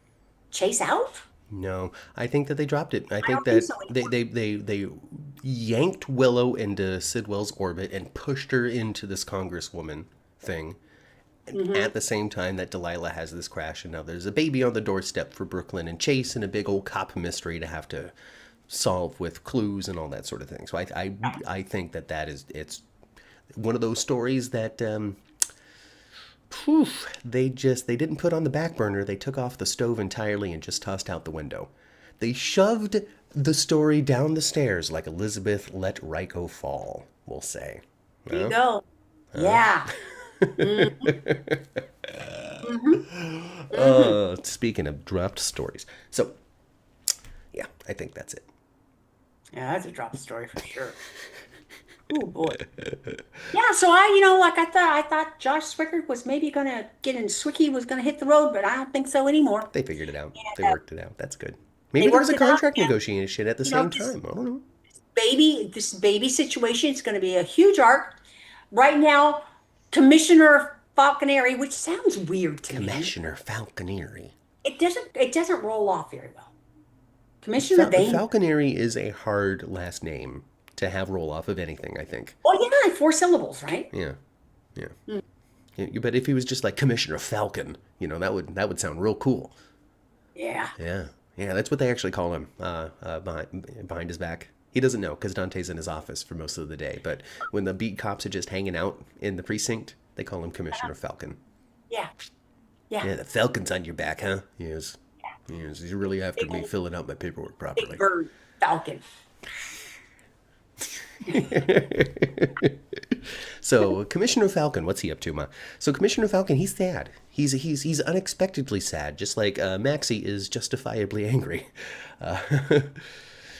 Chase out? No, I think that they dropped it. I think that they yanked Willow into Sidwell's orbit and pushed her into this congresswoman thing. Mm-hmm. At the same time that Delilah has this crash, and now there's a baby on the doorstep for Brooklyn and Chase, and a big old cop mystery to have to solve with clues and all that sort of thing. So I think it's one of those stories that they didn't put on the back burner. They took off the stove entirely and just tossed out the window. They shoved the story down the stairs like Elizabeth let Ryko fall, we'll say. There you go. Yeah. Speaking of dropped stories. So, yeah, I think that's it. Yeah, that's a dropped story for sure. Oh boy. Yeah, so I thought Josh Swickard was maybe gonna Swicky was gonna hit the road, but I don't think so anymore. They figured it out. They worked it out. That's good. Maybe They there was worked a it out. contract Yeah. negotiation at the You know, same time. I don't know. this baby situation is going to be a huge arc. Right now, Commissioner Falconeri, which sounds weird to me, Commissioner Falconeri. it doesn't roll off very well. Commissioner Vane. Falconeri is a hard last name to have roll off of anything, I think. Oh yeah, 4 syllables, right? Yeah. Yeah. Yeah, but if he was just like Commissioner Falcon, that would sound real cool. Yeah. Yeah. Yeah, that's what they actually call him behind his back. He doesn't know because Dante's in his office for most of the day. But when the beat cops are just hanging out in the precinct, they call him Commissioner Falcon. Yeah. Yeah. Yeah, the Falcon's on your back, huh? Yes. Yes, he's really after me filling out my paperwork properly. Big Bird Falcon. So Commissioner Falcon, what's he up to, Ma? So Commissioner Falcon, he's sad. He's unexpectedly sad, just like Maxie is justifiably angry.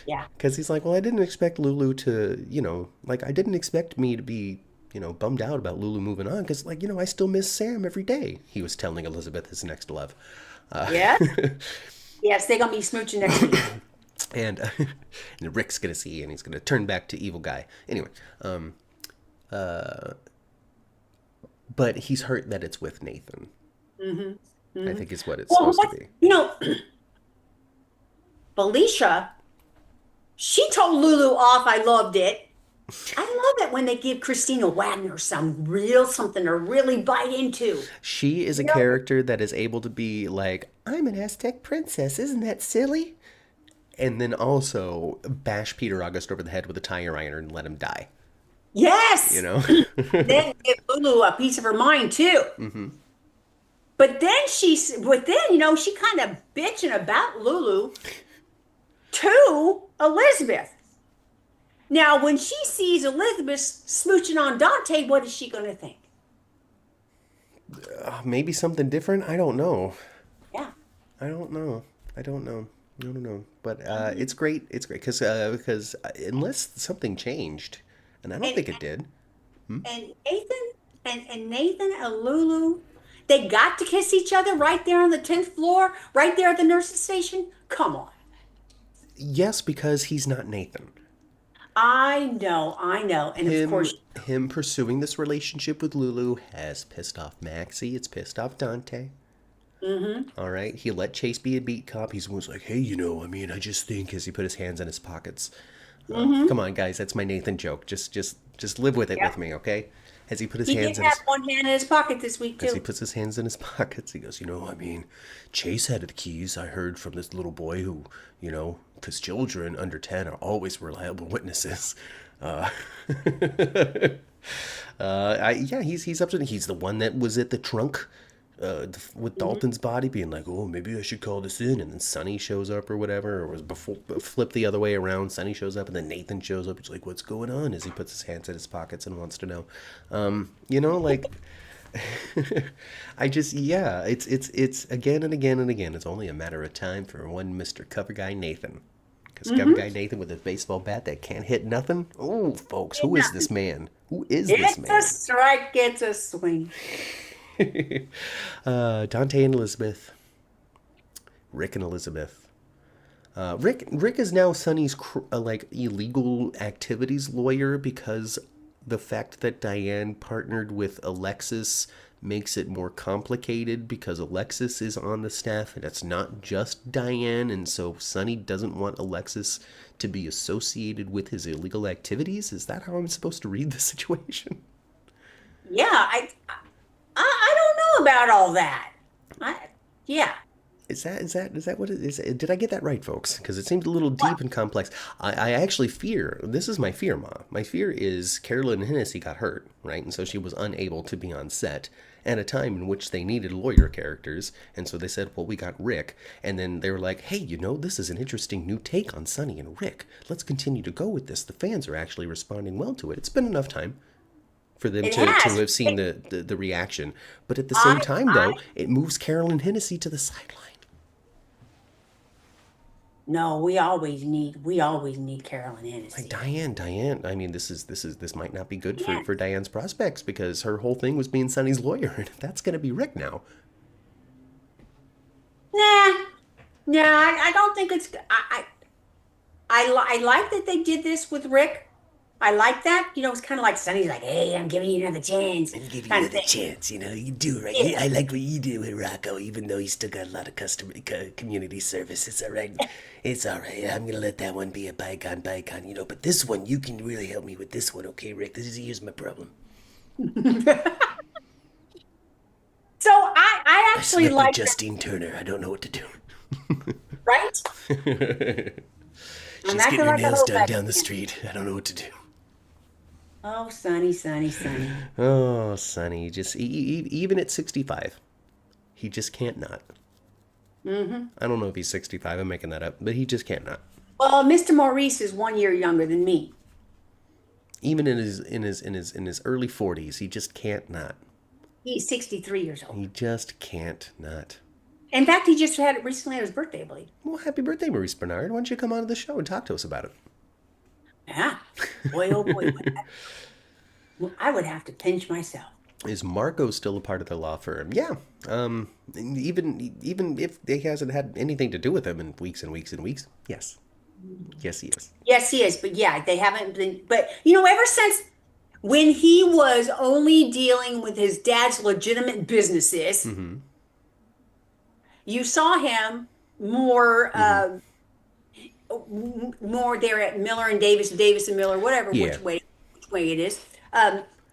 Yeah. Because he's like, well, I didn't expect Lulu to, I didn't expect me to be, bummed out about Lulu moving on. Because, I still miss Sam every day. He was telling Elizabeth, his next love. Yes. Yes, they're gonna be smooching next week. And Rick's going to see, and he's going to turn back to evil guy. Anyway, but he's hurt that it's with Nathan. I think is what it's supposed to be. Felicia, she told Lulu off. I loved it. I love it when they give Christina Wagner something to really bite into. She is a character that is able to be like, I'm an Aztec princess. Isn't that silly? And then also bash Peter August over the head with a tire iron and let him die. Yes. Then give Lulu a piece of her mind too. Mm-hmm. But then she kind of bitching about Lulu to Elizabeth. Now, when she sees Elizabeth smooching on Dante, what is she going to think? Maybe something different. I don't know. Yeah. I don't know. But it's great. It's great because unless something changed, and I don't think it did. And Nathan and Lulu, they got to kiss each other right there on the 10th floor, right there at the nurse's station. Come on. Yes, because he's not Nathan. I know. And of course, him pursuing this relationship with Lulu has pissed off Maxie. It's pissed off Dante. Mm-hmm. All right. He let Chase be a beat cop. He's always like, hey, I just think, as he put his hands in his pockets. Come on, guys. That's my Nathan joke. Just live with it with me, okay? As he put his hands in his... He did have one hand in his pocket this week, too. As he puts his hands in his pockets, he goes, Chase had the keys. I heard from this little boy who, because children under 10 are always reliable witnesses. He's up to... He's the one that was at the trunk with Dalton's body being like, oh, maybe I should call this in. And then Sonny shows up or whatever. Or was before flip the other way around. Sonny shows up and then Nathan shows up. He's like, what's going on? As he puts his hands in his pockets and wants to know. It's again and again and again. It's only a matter of time for one Mr. Cover Guy Nathan. Because Cover Guy Nathan with his baseball bat that can't hit nothing. Oh, folks, who is this man? Who is this man? It's a strike, it's a swing. Dante and Elizabeth. Rick and Elizabeth. Rick is now Sonny's illegal activities lawyer because the fact that Diane partnered with Alexis makes it more complicated because Alexis is on the staff and it's not just Diane, and so Sonny doesn't want Alexis to be associated with his illegal activities. Is that how I'm supposed to read the situation? Yeah, I don't know about all that. Yeah. Is that what it is? Did I get that right, folks? Because it seemed a little deep and complex. I actually fear, this is my fear, Ma. My fear is Carolyn Hennessy got hurt, right? And so she was unable to be on set at a time in which they needed lawyer characters. And so they said, well, we got Rick. And then they were like, hey, this is an interesting new take on Sonny and Rick. Let's continue to go with this. The fans are actually responding well to it. It's been enough time for them to have seen the reaction. But at the same time, though, it moves Carolyn Hennessy to the sideline. No, we always need Carolyn Hennessy. Like Diane. I mean, this might not be good for Diane's prospects because her whole thing was being Sonny's lawyer, and that's going to be Rick now. Yeah, I don't think it's. I like that they did this with Rick. I like that. It's kind of like Sonny's like, "Hey, I'm giving you another chance," And give you kind of another thing. chance, you do right. Yeah. I like what you do with Rocco, even though he's still got a lot of community service. It's all right. It's all right. I'm gonna let that one be a bygone, But this one, you can really help me with this one, okay, Rick? Here's my problem. So I I actually slept with like that, Justine Turner. I don't know what to do. right? I'm She's acting getting her like a nails little done baby down the again. street. I don't know what to do. Oh, Sonny, Sonny, Sonny. Oh, Sonny, just even at 65, he just can't not. I don't know if he's 65. I'm making that up, but he just can't not. Well, Mr. Maurice is 1 year younger than me. Even in his early 40s, he just can't not. He's 63 years old. He just can't not. In fact, he just had it recently had his birthday, I believe. Well, happy birthday, Maurice Bernard. Why don't you come on to the show and talk to us about it? Yeah. Boy, oh boy. I would have to pinch myself. Is Marco still a part of the law firm? Yeah. Even if he hasn't had anything to do with him in weeks and weeks and weeks. Yes. Yes, he is. Yes, he is. But yeah, they haven't been. But, ever since when he was only dealing with his dad's legitimate businesses, you saw him more more there at Miller and Davis, Davis and Miller, whatever Yeah. which way it is.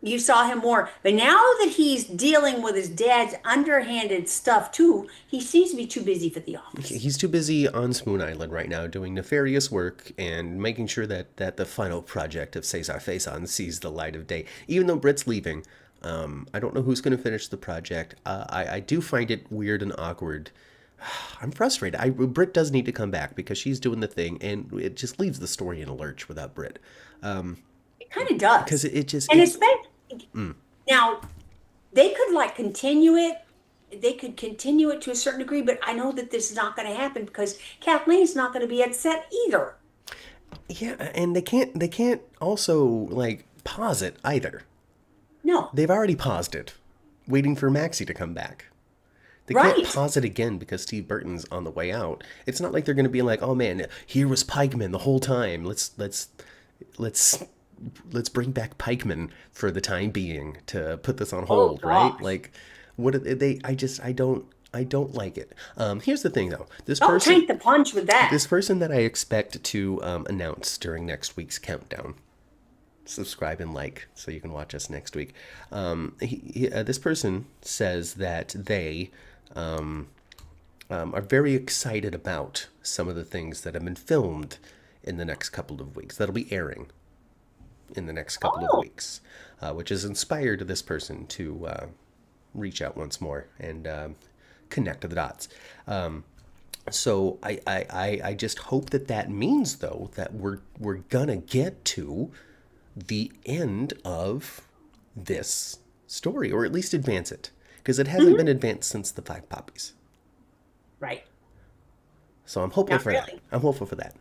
You saw him more, but now that he's dealing with his dad's underhanded stuff too, he seems to be too busy for the office. He's too busy on Spoon Island right now doing nefarious work and making sure that the final project of Cesar Faison sees the light of day. Even though Britt's leaving, I don't know who's going to finish the project. I do find it weird and awkward. I'm frustrated. Britt does need to come back because she's doing the thing, and it just leaves the story in a lurch without Britt. It kind of does, Because it just... and it's now they could continue it. They could continue it to a certain degree, but I know that this is not going to happen because Kathleen's not going to be upset either. Yeah, and they can't also, pause it either. No, They've already paused it, waiting for Maxie to come back. They can't right. pause it again because Steve Burton's on the way out. It's not like they're going to be like, oh man, here was Pikeman the whole time. Let's bring back Pikeman for the time being to put this on hold, right? gosh. Like, what are they? I don't like it. Here's the thing though. Don't take the punch with that. This person that I expect to announce during next week's countdown. Subscribe and like so you can watch us next week. This person says that they are very excited about some of the things that have been filmed in the next couple of weeks. That'll be airing in the next couple of weeks, which has inspired this person to reach out once more and connect the dots. So I just hope that means though that we're gonna get to the end of this story, or at least advance it, because it hasn't been advanced since the Five Poppies. Right. So I'm hopeful Not for that. really. I'm hopeful for that.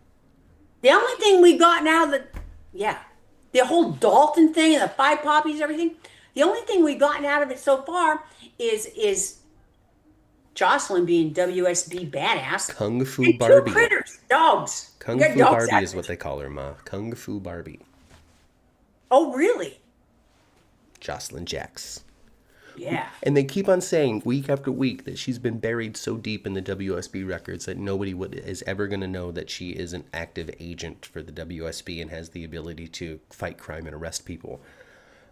The only thing we got now the whole Dalton thing and the Five Poppies, everything. The only thing we've gotten out of it so far is Josslyn being WSB badass. Kung Fu And Barbie. two critters, dogs. Kung We got Fu dogs Barbie is out. what they call her, Ma. Kung Fu Barbie. Oh, really? Josslyn Jax. Yeah. And they keep on saying week after week that she's been buried so deep in the WSB records that nobody is ever going to know that she is an active agent for the WSB and has the ability to fight crime and arrest people.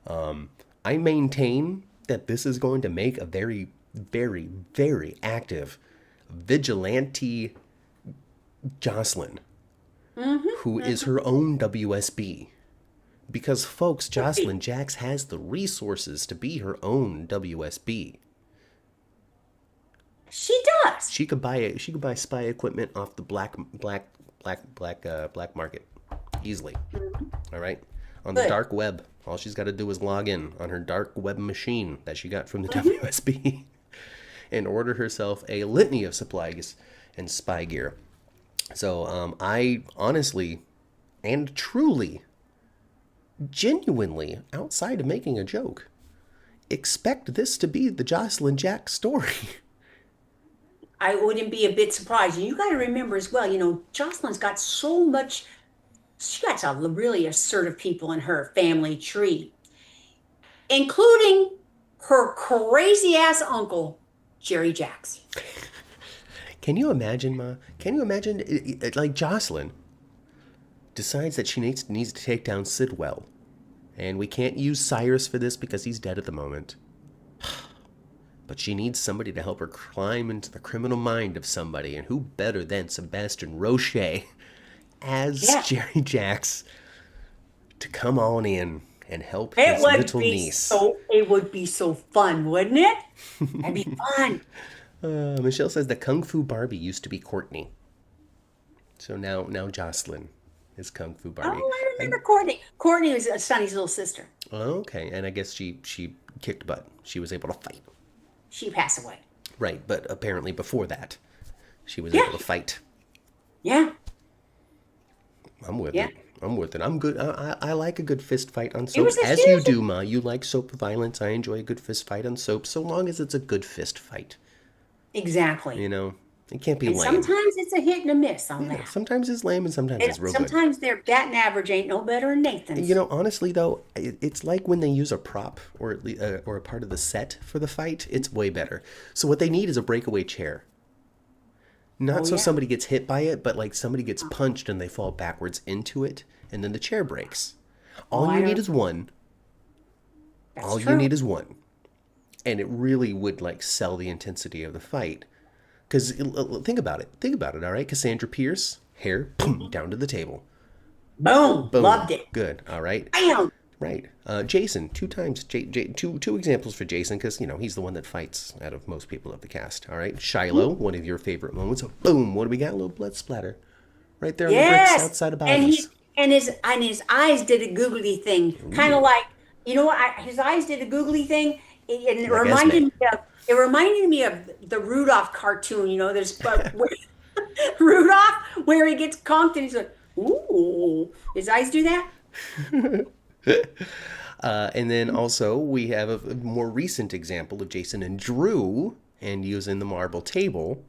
I maintain that this is going to make a very, very, very active vigilante Josslyn, who is her own WSB. Because, folks, Josslyn Jax has the resources to be her own WSB. She does. She could buy spy equipment off the black market easily. All right, on the Good. dark web. All she's got to do is log in on her dark web machine that she got from the WSB, and order herself a litany of supplies and spy gear. So, I honestly and truly, genuinely, outside of making a joke, expect this to be the Josslyn Jax story. I wouldn't be a bit surprised. And you got to remember as well, Josslyn's got so much, she got some really assertive people in her family tree, including her crazy ass uncle, Jerry Jacks. Can you imagine, Ma? Can you imagine, like Josslyn decides that she needs to take down Sidwell. And we can't use Cyrus for this because he's dead at the moment. But she needs somebody to help her climb into the criminal mind of somebody. And who better than Sebastian Roche as Jerry Jacks to come on in and help his little niece. It would be so fun, wouldn't it? That'd be fun. Michelle says the Kung Fu Barbie used to be Courtney. So now Josslyn is Kung Fu Barbie. Oh, I remember Courtney. Courtney was Sonny's little sister. Okay, and I guess she kicked butt. She was able to fight. She passed away. Right, but apparently before that, she was able to fight. Yeah. I'm with it. I'm with it. I'm good. I like a good fist fight on soap. As you do, Ma. You like soap violence. I enjoy a good fist fight on soap, so long as it's a good fist fight. Exactly. It can't be lame. Sometimes it's a hit and a miss on that. Sometimes it's lame and sometimes it's real sometimes their batting average ain't no better than Nathan's. Honestly though, it's like when they use a prop or a part of the set for the fight, it's way better. So what they need is a breakaway chair. Not somebody gets hit by it, but like somebody gets punched and they fall backwards into it, and then the chair breaks. All you need is one. All you need is one. And it really would like sell the intensity of the fight. Because think about it, all right? Cassandra Pierce, hair, boom, down to the table. Boom. Loved it. Good, all right? Bam. Right. Jason, two examples for Jason, because, he's the one that fights out of most people of the cast, all right? Shiloh, one of your favorite moments. Boom, what do we got? A little blood splatter. Right there on the bricks outside of bodies. And his eyes did a googly thing, kind of like, his eyes did a googly thing, and it reminded me of the Rudolph cartoon. There's Rudolph where he gets conked and he's like, ooh, his eyes do that. And then also we have a more recent example of Jason and Drew and using the marble table.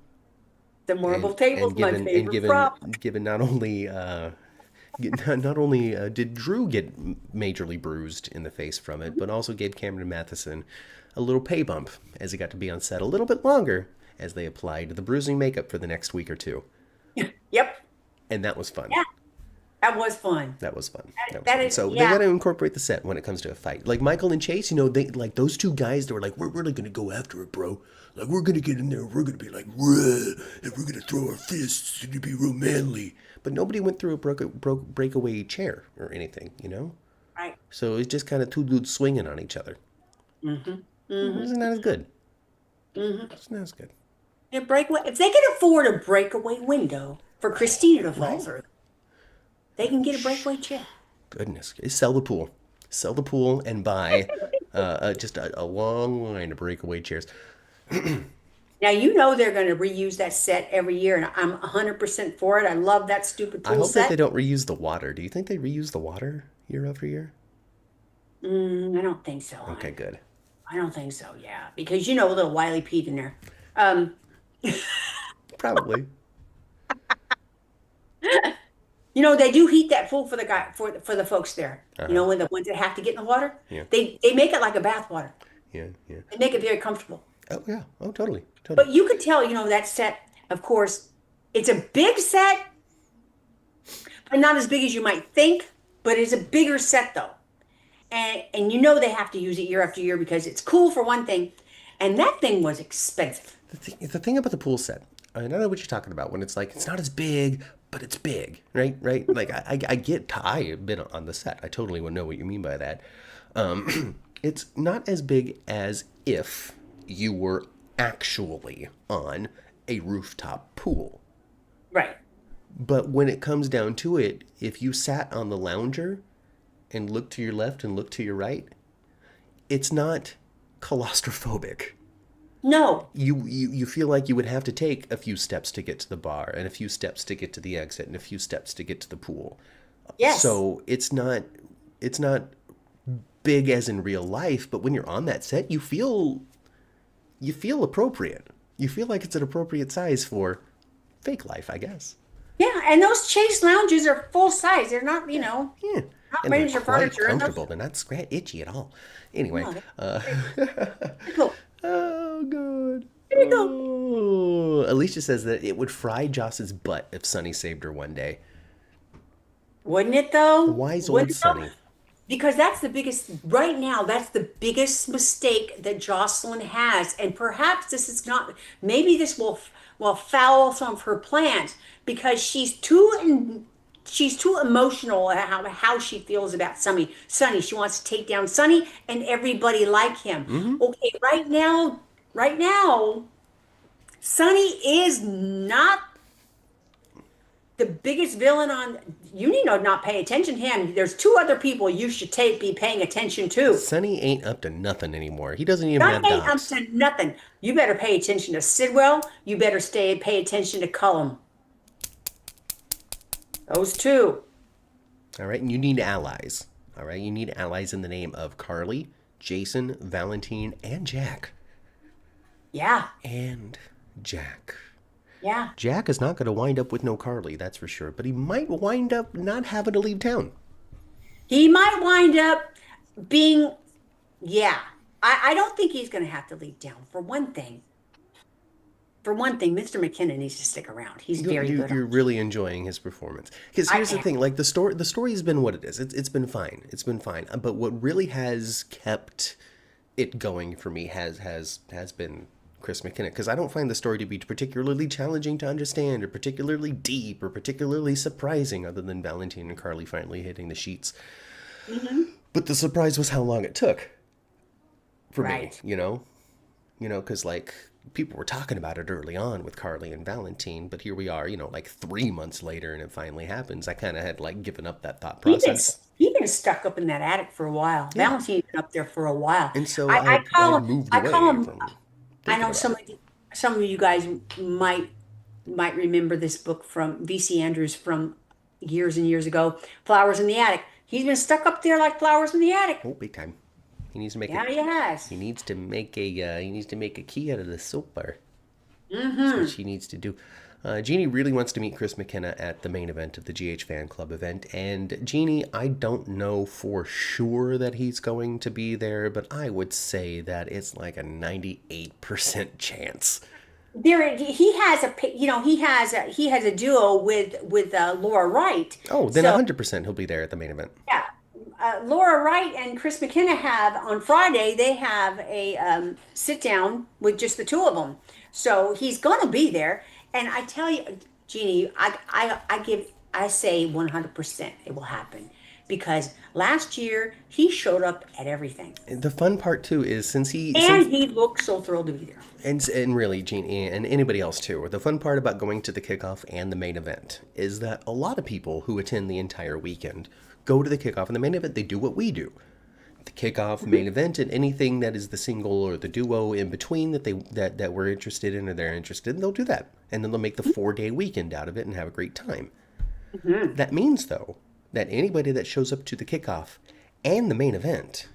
The marble table's my favorite prop. Given not only did Drew get majorly bruised in the face from it, but also gave Cameron Matheson a little pay bump as he got to be on set a little bit longer as they applied the bruising makeup for the next week or two. Yep. And that was fun. Yeah. That was fun. So they got to incorporate the set when it comes to a fight. Like Michael and Chase, they like those two guys. They were like, we're really gonna go after it, bro. Like we're gonna get in there. We're gonna be like, and we're gonna throw our fists. It's gonna be real manly. But nobody went through a breakaway chair or anything, Right. So it's just kind of two dudes swinging on each other. Mm-hmm. It's not as good. It's not as good. If they can afford a breakaway window for Christina to fall through, they can get a breakaway chair. Goodness. Sell the pool and buy just a long line of breakaway chairs. Now, they're going to reuse that set every year, and I'm 100% for it. I love that stupid pool set. I hope that they don't reuse the water. Do you think they reuse the water year after year? I don't think so. Okay, good. I don't think so, yeah. Because, a little Wiley Pete in there. Probably. They do heat that pool for the the folks there. When the ones that have to get in the water, they make it like a bath water. Yeah. They make it very comfortable. Oh yeah. Oh totally. But you could tell, that set, of course, it's a big set, but not as big as you might think. But it's a bigger set though, and they have to use it year after year because it's cool for one thing, and that thing was expensive. The thing about the pool set, I don't know what you're talking about when it's like it's not as big, but it's big, right? Like I've been on the set. I totally would know what you mean by that. It's not as big as if you were actually on a rooftop pool. Right. But when it comes down to it, if you sat on the lounger and looked to your left and looked to your right, it's not claustrophobic. No. You feel like you would have to take a few steps to get to the bar and a few steps to get to the exit and a few steps to get to the pool. Yes. So it's not big as in real life, but when you're on that set, you feel appropriate. You feel like it's an appropriate size for fake life, I guess. Yeah, and those Chase lounges are full size. They're not, Yeah. not And they're miniature quite furniture. And those, comfortable. They're not itchy at all. Anyway. no, they're cool. Oh, God. There you go. Oh. Alicia says that it would fry Joss's butt if Sunny saved her one day. Wouldn't it though? Wise old Wouldn't it though? Sunny. Because that's the biggest, right now, that's the biggest mistake that Josslyn has. And perhaps this is not, maybe this will foul some of her plans because she's too emotional at how she feels about Sunny. She wants to take down Sunny and everybody like him. Okay, right now, Sunny is not the biggest villain on. You need to not pay attention to him. There's two other people you should be paying attention to. Sunny ain't up to nothing anymore. He doesn't even have Not ain't up dogs. to nothing. You better pay attention to Sidwell. You better pay attention to Cullum. Those two. All right, and you need allies. All right, you need allies in the name of Carly, Jason, Valentine, and Jack. Yeah, And Jack. yeah. Jack is not going to wind up with no Carly, that's for sure. But he might wind up not having to leave town. He might wind up being, yeah. I don't think he's going to have to leave town. For one thing, Mr. McKenna needs to stick around. He's very good. You're really enjoying his performance. Because here's the thing, like the story's been what it is. It's been fine. It's been fine. But what really has kept it going for me has been Chris McKenna, because I don't find the story to be particularly challenging to understand or particularly deep or particularly surprising, other than Valentine and Carly finally hitting the sheets. But the surprise was how long it took for me, because like people were talking about it early on with Carly and Valentine, but here we are, like 3 months later and it finally happens. I kind of had like given up that thought process. He's been stuck up in that attic for a while. Yeah. Valentine's been up there for a while. And so I moved I away call him, from I know thinking some of you guys might remember this book from V.C. Andrews from years and years ago, Flowers in the Attic. He's been stuck up there like flowers in the attic. Oh, big time. He needs to make Yeah, he has. He needs to make a key out of the soap bar. That's what she needs to do. Jeannie really wants to meet Chris McKenna at the main event of the GH Fan Club event. And Jeannie, I don't know for sure that he's going to be there, but I would say that it's like a 98% chance. He has a duo with Laura Wright. Oh, then 100% he'll be there at the main event. Yeah. Laura Wright and Chris McKenna have on Friday. They have a sit down with just the two of them. So he's going to be there. And I tell you, Jeannie, I say 100% it will happen, because last year he showed up at everything. The fun part too is He looked so thrilled to be there. And really, Jeannie, and anybody else too, the fun part about going to the kickoff and the main event is that a lot of people who attend the entire weekend go to the kickoff and the main event. They do what we do. The kickoff, main event, and anything that is the single or the duo in between that we're interested in or they're interested in, they'll do that. And then they'll make the 4-day weekend out of it and have a great time. That means, though, that anybody that shows up to the kickoff and the main event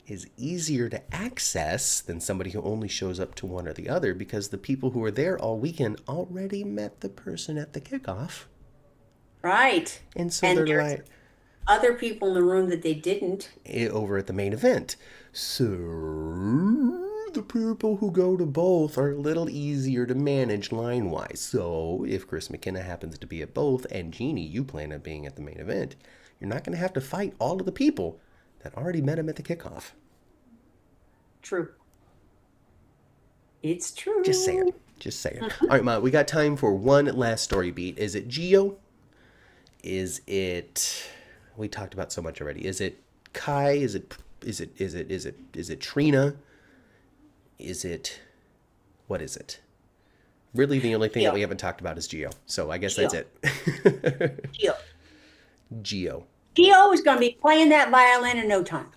is easier to access than somebody who only shows up to one or the other, because the people who are there all weekend already met the person at the kickoff. Right. And so they're like other people in the room that they didn't over at the main event. So the people who go to both are a little easier to manage line-wise. So if Chris McKenna happens to be at both and Jeannie, you plan on being at the main event, you're not going to have to fight all of the people that already met him at the kickoff. True. It's true. Just saying. All right, Ma, we got time for one last story beat. Is it Gio? Is it... We talked about so much already. Is it Kai? Is it Trina? Is it... What is it? Really, the only thing that we haven't talked about is Gio. So I guess that's it. Gio. Gio is going to be playing that violin in no time.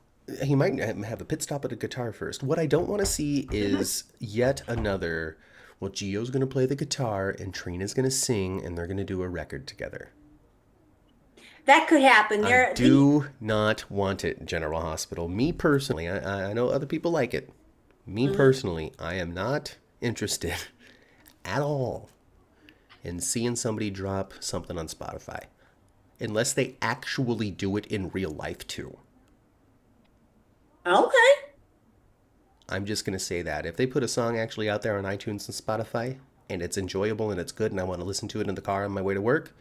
He might have a pit stop at a guitar first. What I don't want to see is yet another... Well, Gio's going to play the guitar and Trina's going to sing and they're going to do a record together. That could happen. I do not want it, General Hospital. Me personally, I know other people like it. Me personally, I am not interested at all in seeing somebody drop something on Spotify. Unless they actually do it in real life, too. Okay. I'm just going to say that. If they put a song actually out there on iTunes and Spotify, and it's enjoyable and it's good, and I want to listen to it in the car on my way to work,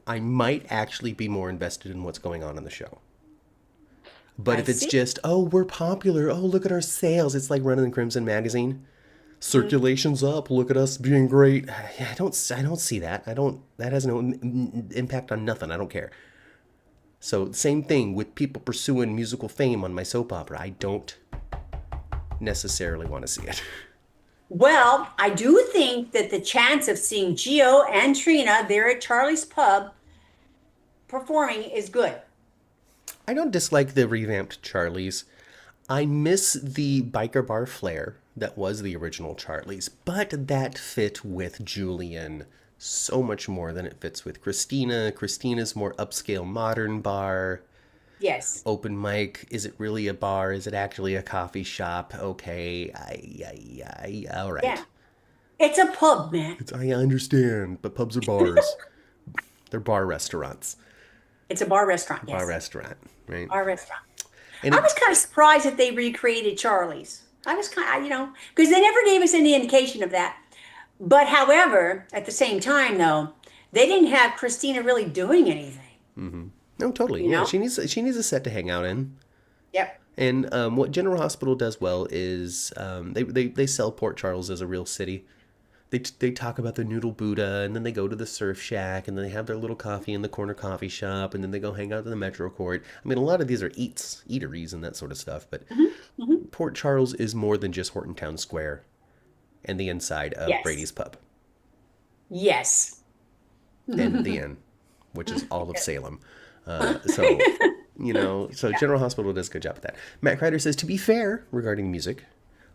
I might actually be more invested in what's going on in the show. But if it's just, oh, we're popular, oh, look at our sales, it's like running the Crimson magazine. Circulation's up, look at us being great. I don't see that. That has no impact on nothing. I don't care. So same thing with people pursuing musical fame on my soap opera. I don't necessarily want to see it. Well, I do think that the chance of seeing Gio and Trina there at Charlie's Pub performing is good. I don't dislike the revamped Charlie's. I miss the biker bar flair that was the original Charlie's, but that fit with Julian so much more than it fits with Christina. Christina's more upscale modern bar. Yes. Open mic. Is it really a bar? Is it actually a coffee shop? Okay. All right. Yeah. It's a pub, man. I understand, but pubs are bars. They're bar restaurants. It's a bar restaurant, yes. Bar restaurant, right? Bar restaurant. And I was kind of surprised that they recreated Charlie's. I was kind of, because they never gave us any indication of that. But however, at the same time, though, they didn't have Christina really doing anything. Mm-hmm. No, totally. Yeah, she needs a set to hang out in. Yep. And what General Hospital does well is they sell Port Charles as a real city. They talk about the Noodle Buddha, and then they go to the Surf Shack, and then they have their little coffee in the corner coffee shop, and then they go hang out in the Metro Court. I mean, a lot of these are eateries and that sort of stuff, but Port Charles is more than just Horton Town Square and the inside of Brady's Pub. Yes. And the inn, which is all of Salem. So General Hospital does a good job at that. Matt Kreider says, to be fair, regarding music,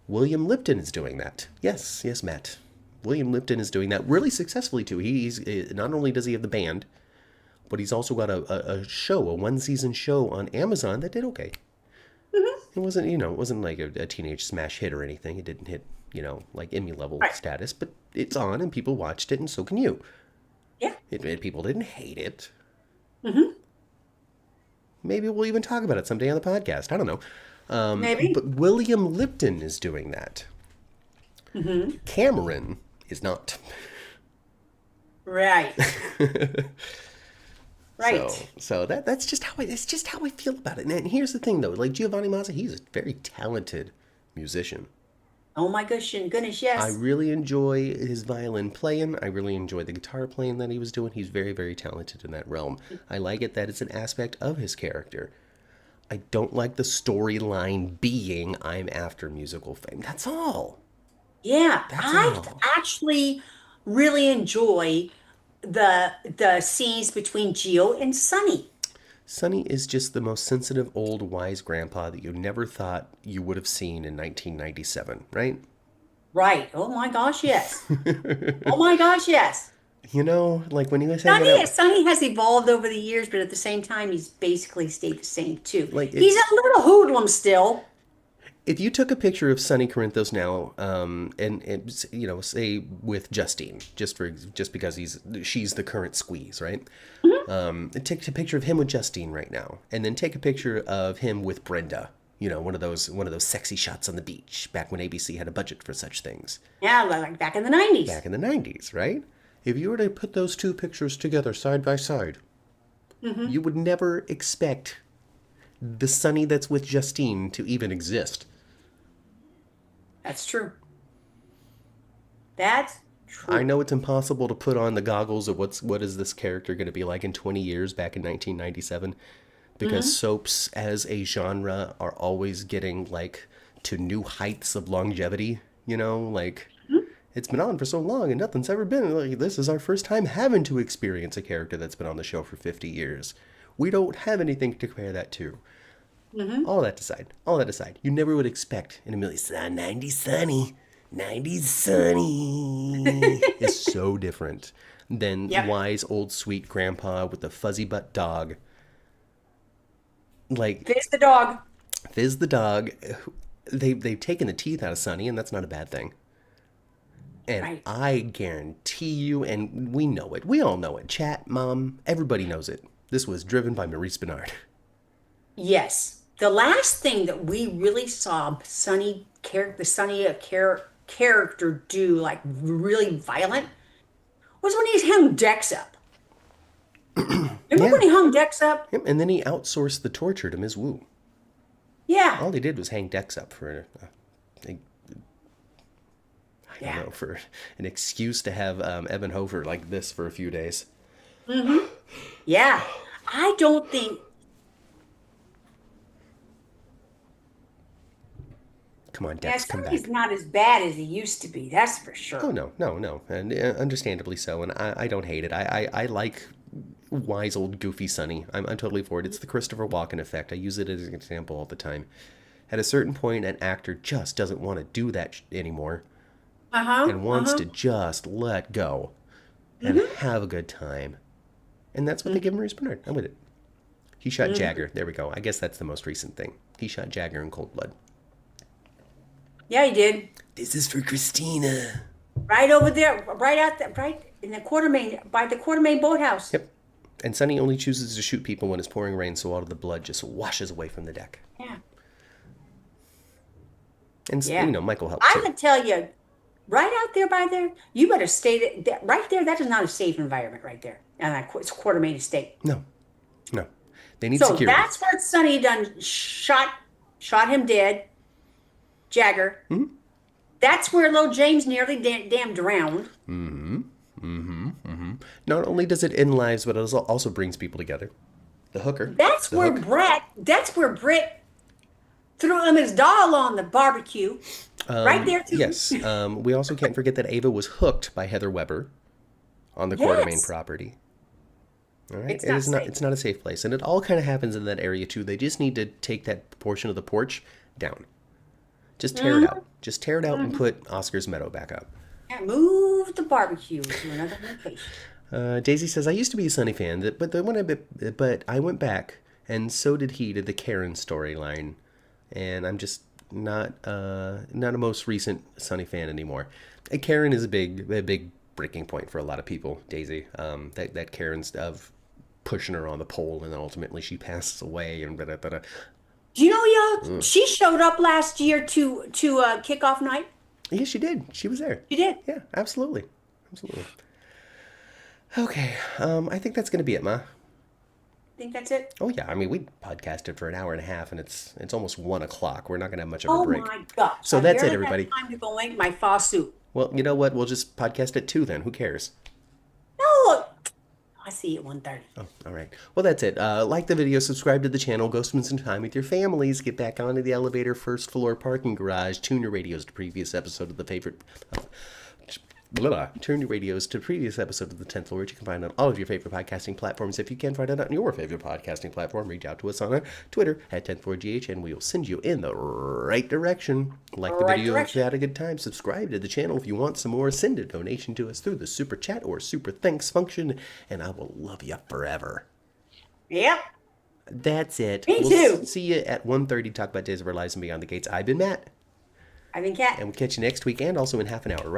William Lipton is doing that. Yes, Matt. William Lipton is doing that really successfully, too. He's not only does he have the band, but he's also got a show, a one-season show on Amazon that did okay. It wasn't like a teenage smash hit or anything. It didn't hit, like Emmy-level status, but it's on and people watched it, and so can you. Yeah. People didn't hate it. Mm-hmm. Maybe we'll even talk about it someday on the podcast. I don't know. Maybe. But William Lipton is doing that. Mm-hmm. Cameron is not. Right. Right. So that's just how I feel about it. And here's the thing, though. Like Giovanni Mazza, he's a very talented musician. Oh my goodness, yes. I really enjoy his violin playing. I really enjoy the guitar playing that he was doing. He's very, very talented in that realm. I like it that it's an aspect of his character. I don't like the storyline being I'm after musical fame. That's all. Yeah, I actually really enjoy the scenes between Gio and Sonny. Sonny is just the most sensitive, old, wise grandpa that you never thought you would have seen in 1997, right? Right. Oh my gosh, yes. Oh my gosh, yes. Like when he was hanging out. Sonny has evolved over the years, but at the same time, he's basically stayed the same too. Like he's a little hoodlum still. If you took a picture of Sonny Corinthos now, and say with Justine, just because she's the current squeeze, right? Mm-hmm. Take a picture of him with Justine right now, and then take a picture of him with Brenda. One of those sexy shots on the beach back when ABC had a budget for such things. Yeah, like back in the 90s. Back in the 90s, right? If you were to put those two pictures together side by side, you would never expect the Sonny that's with Justine to even exist. That's true. That's true. I know it's impossible to put on the goggles of what is this character going to be like in 20 years back in 1997, because soaps as a genre are always getting like to new heights of longevity, it's been on for so long and nothing's ever been like this is our first time having to experience a character that's been on the show for 50 years. We don't have anything to compare that to. All that aside, you never would expect in a million 90s Sonny is so different than wise old sweet grandpa with the fuzzy butt dog. Like Fizz the dog. Fizz the dog. they've taken the teeth out of Sunny, and that's not a bad thing. And Right. I guarantee you, and we know it, we all know it, chat, mom, everybody knows it. This was driven by Maurice Bernard. Yes. The last thing that we really saw character do, like really violent, was when he hung Dex up. Remember Yeah. when he hung Dex up? Yep, and then he outsourced the torture to Ms. Wu. Yeah. All he did was hang Dex up for I Yeah. don't know, for an excuse to have Evan Hofer like this for a few days. Yeah. I don't think. Come on, Yeah, Dex, come back. Sonny's not as bad as he used to be. That's for sure. Oh, no. And understandably so. And I don't hate it. I like wise old goofy Sonny. I'm totally for it. It's the Christopher Walken effect. I use it as an example all the time. At a certain point, an actor just doesn't want to do that anymore and wants to just let go and have a good time. And that's what they give Maurice Bernard. I'm with it. He shot Jagger. There we go. I guess that's the most recent thing. He shot Jagger in cold blood. Yeah, he did. This is for Christina. Right over there, right out there, right in the Quartermain, by the Quartermain boathouse. Yep. And Sonny only chooses to shoot people when it's pouring rain, so all of the blood just washes away from the deck. Yeah. And, Yeah. Michael helps I too. would tell you, right out there by there, you better stay there. Right there, that is not a safe environment right there. And it's Quartermain Estate. No. They need So security. that's where Sonny done shot him dead. Jagger. That's where little James nearly damn drowned. Not only does it end lives, but it also brings people together. The hooker. That's the where hook. Britt threw him his doll on the barbecue. Right there too. Yes. We also can't forget that Ava was hooked by Heather Weber on the Quartermain Yes. property. All right. It's not safe. It's not a safe place. And it all kind of happens in that area too. They just need to take that portion of the porch down. Just tear it out. Just tear it out and put Oscar's Meadow back up. Yeah, move the barbecue to another location. Daisy says, I used to be a Sunny fan, but I went back, and so did he, to the Karen storyline. And I'm just not a most recent Sunny fan anymore. And Karen is a big breaking point for a lot of people, Daisy. That Karen's of pushing her on the pole, and then ultimately she passes away, and Do you know, y'all? She showed up last year to kickoff night. Yeah, she did. She was there. She did. Yeah, absolutely. Okay, I think that's going to be it, Ma. Think that's it. Oh, yeah. I mean, we podcasted for an hour and a half, and it's almost 1 o'clock. We're not going to have much of a Oh break. my gosh! So I that's it, barely everybody. had time to go make my pho soup. Well, you know what? We'll just podcast at 2 then. Who cares? No, I see you at 1:30. Oh, all right. Well, that's it. Like the video, subscribe to the channel, go spend some time with your families, get back onto the elevator, first floor parking garage, tune your radios to previous episode of the favorite... Turn your radios to previous episode of the 10th floor, which you can find on all of your favorite podcasting platforms. If you can't find it on your favorite podcasting platform, reach out to us on Twitter at 10th floorgh, and we will send you in the right direction. Like the video if you had a good time. Subscribe to the channel if you want some more. Send a donation to us through the Super Chat or Super Thanks function, and I will love you forever. Yep. That's it. Me We'll too. see you at 1:30. Talk about Days of Our Lives and Beyond the Gates. I've been Matt, I've been Kat. and we'll catch you next week and also in half an hour, right?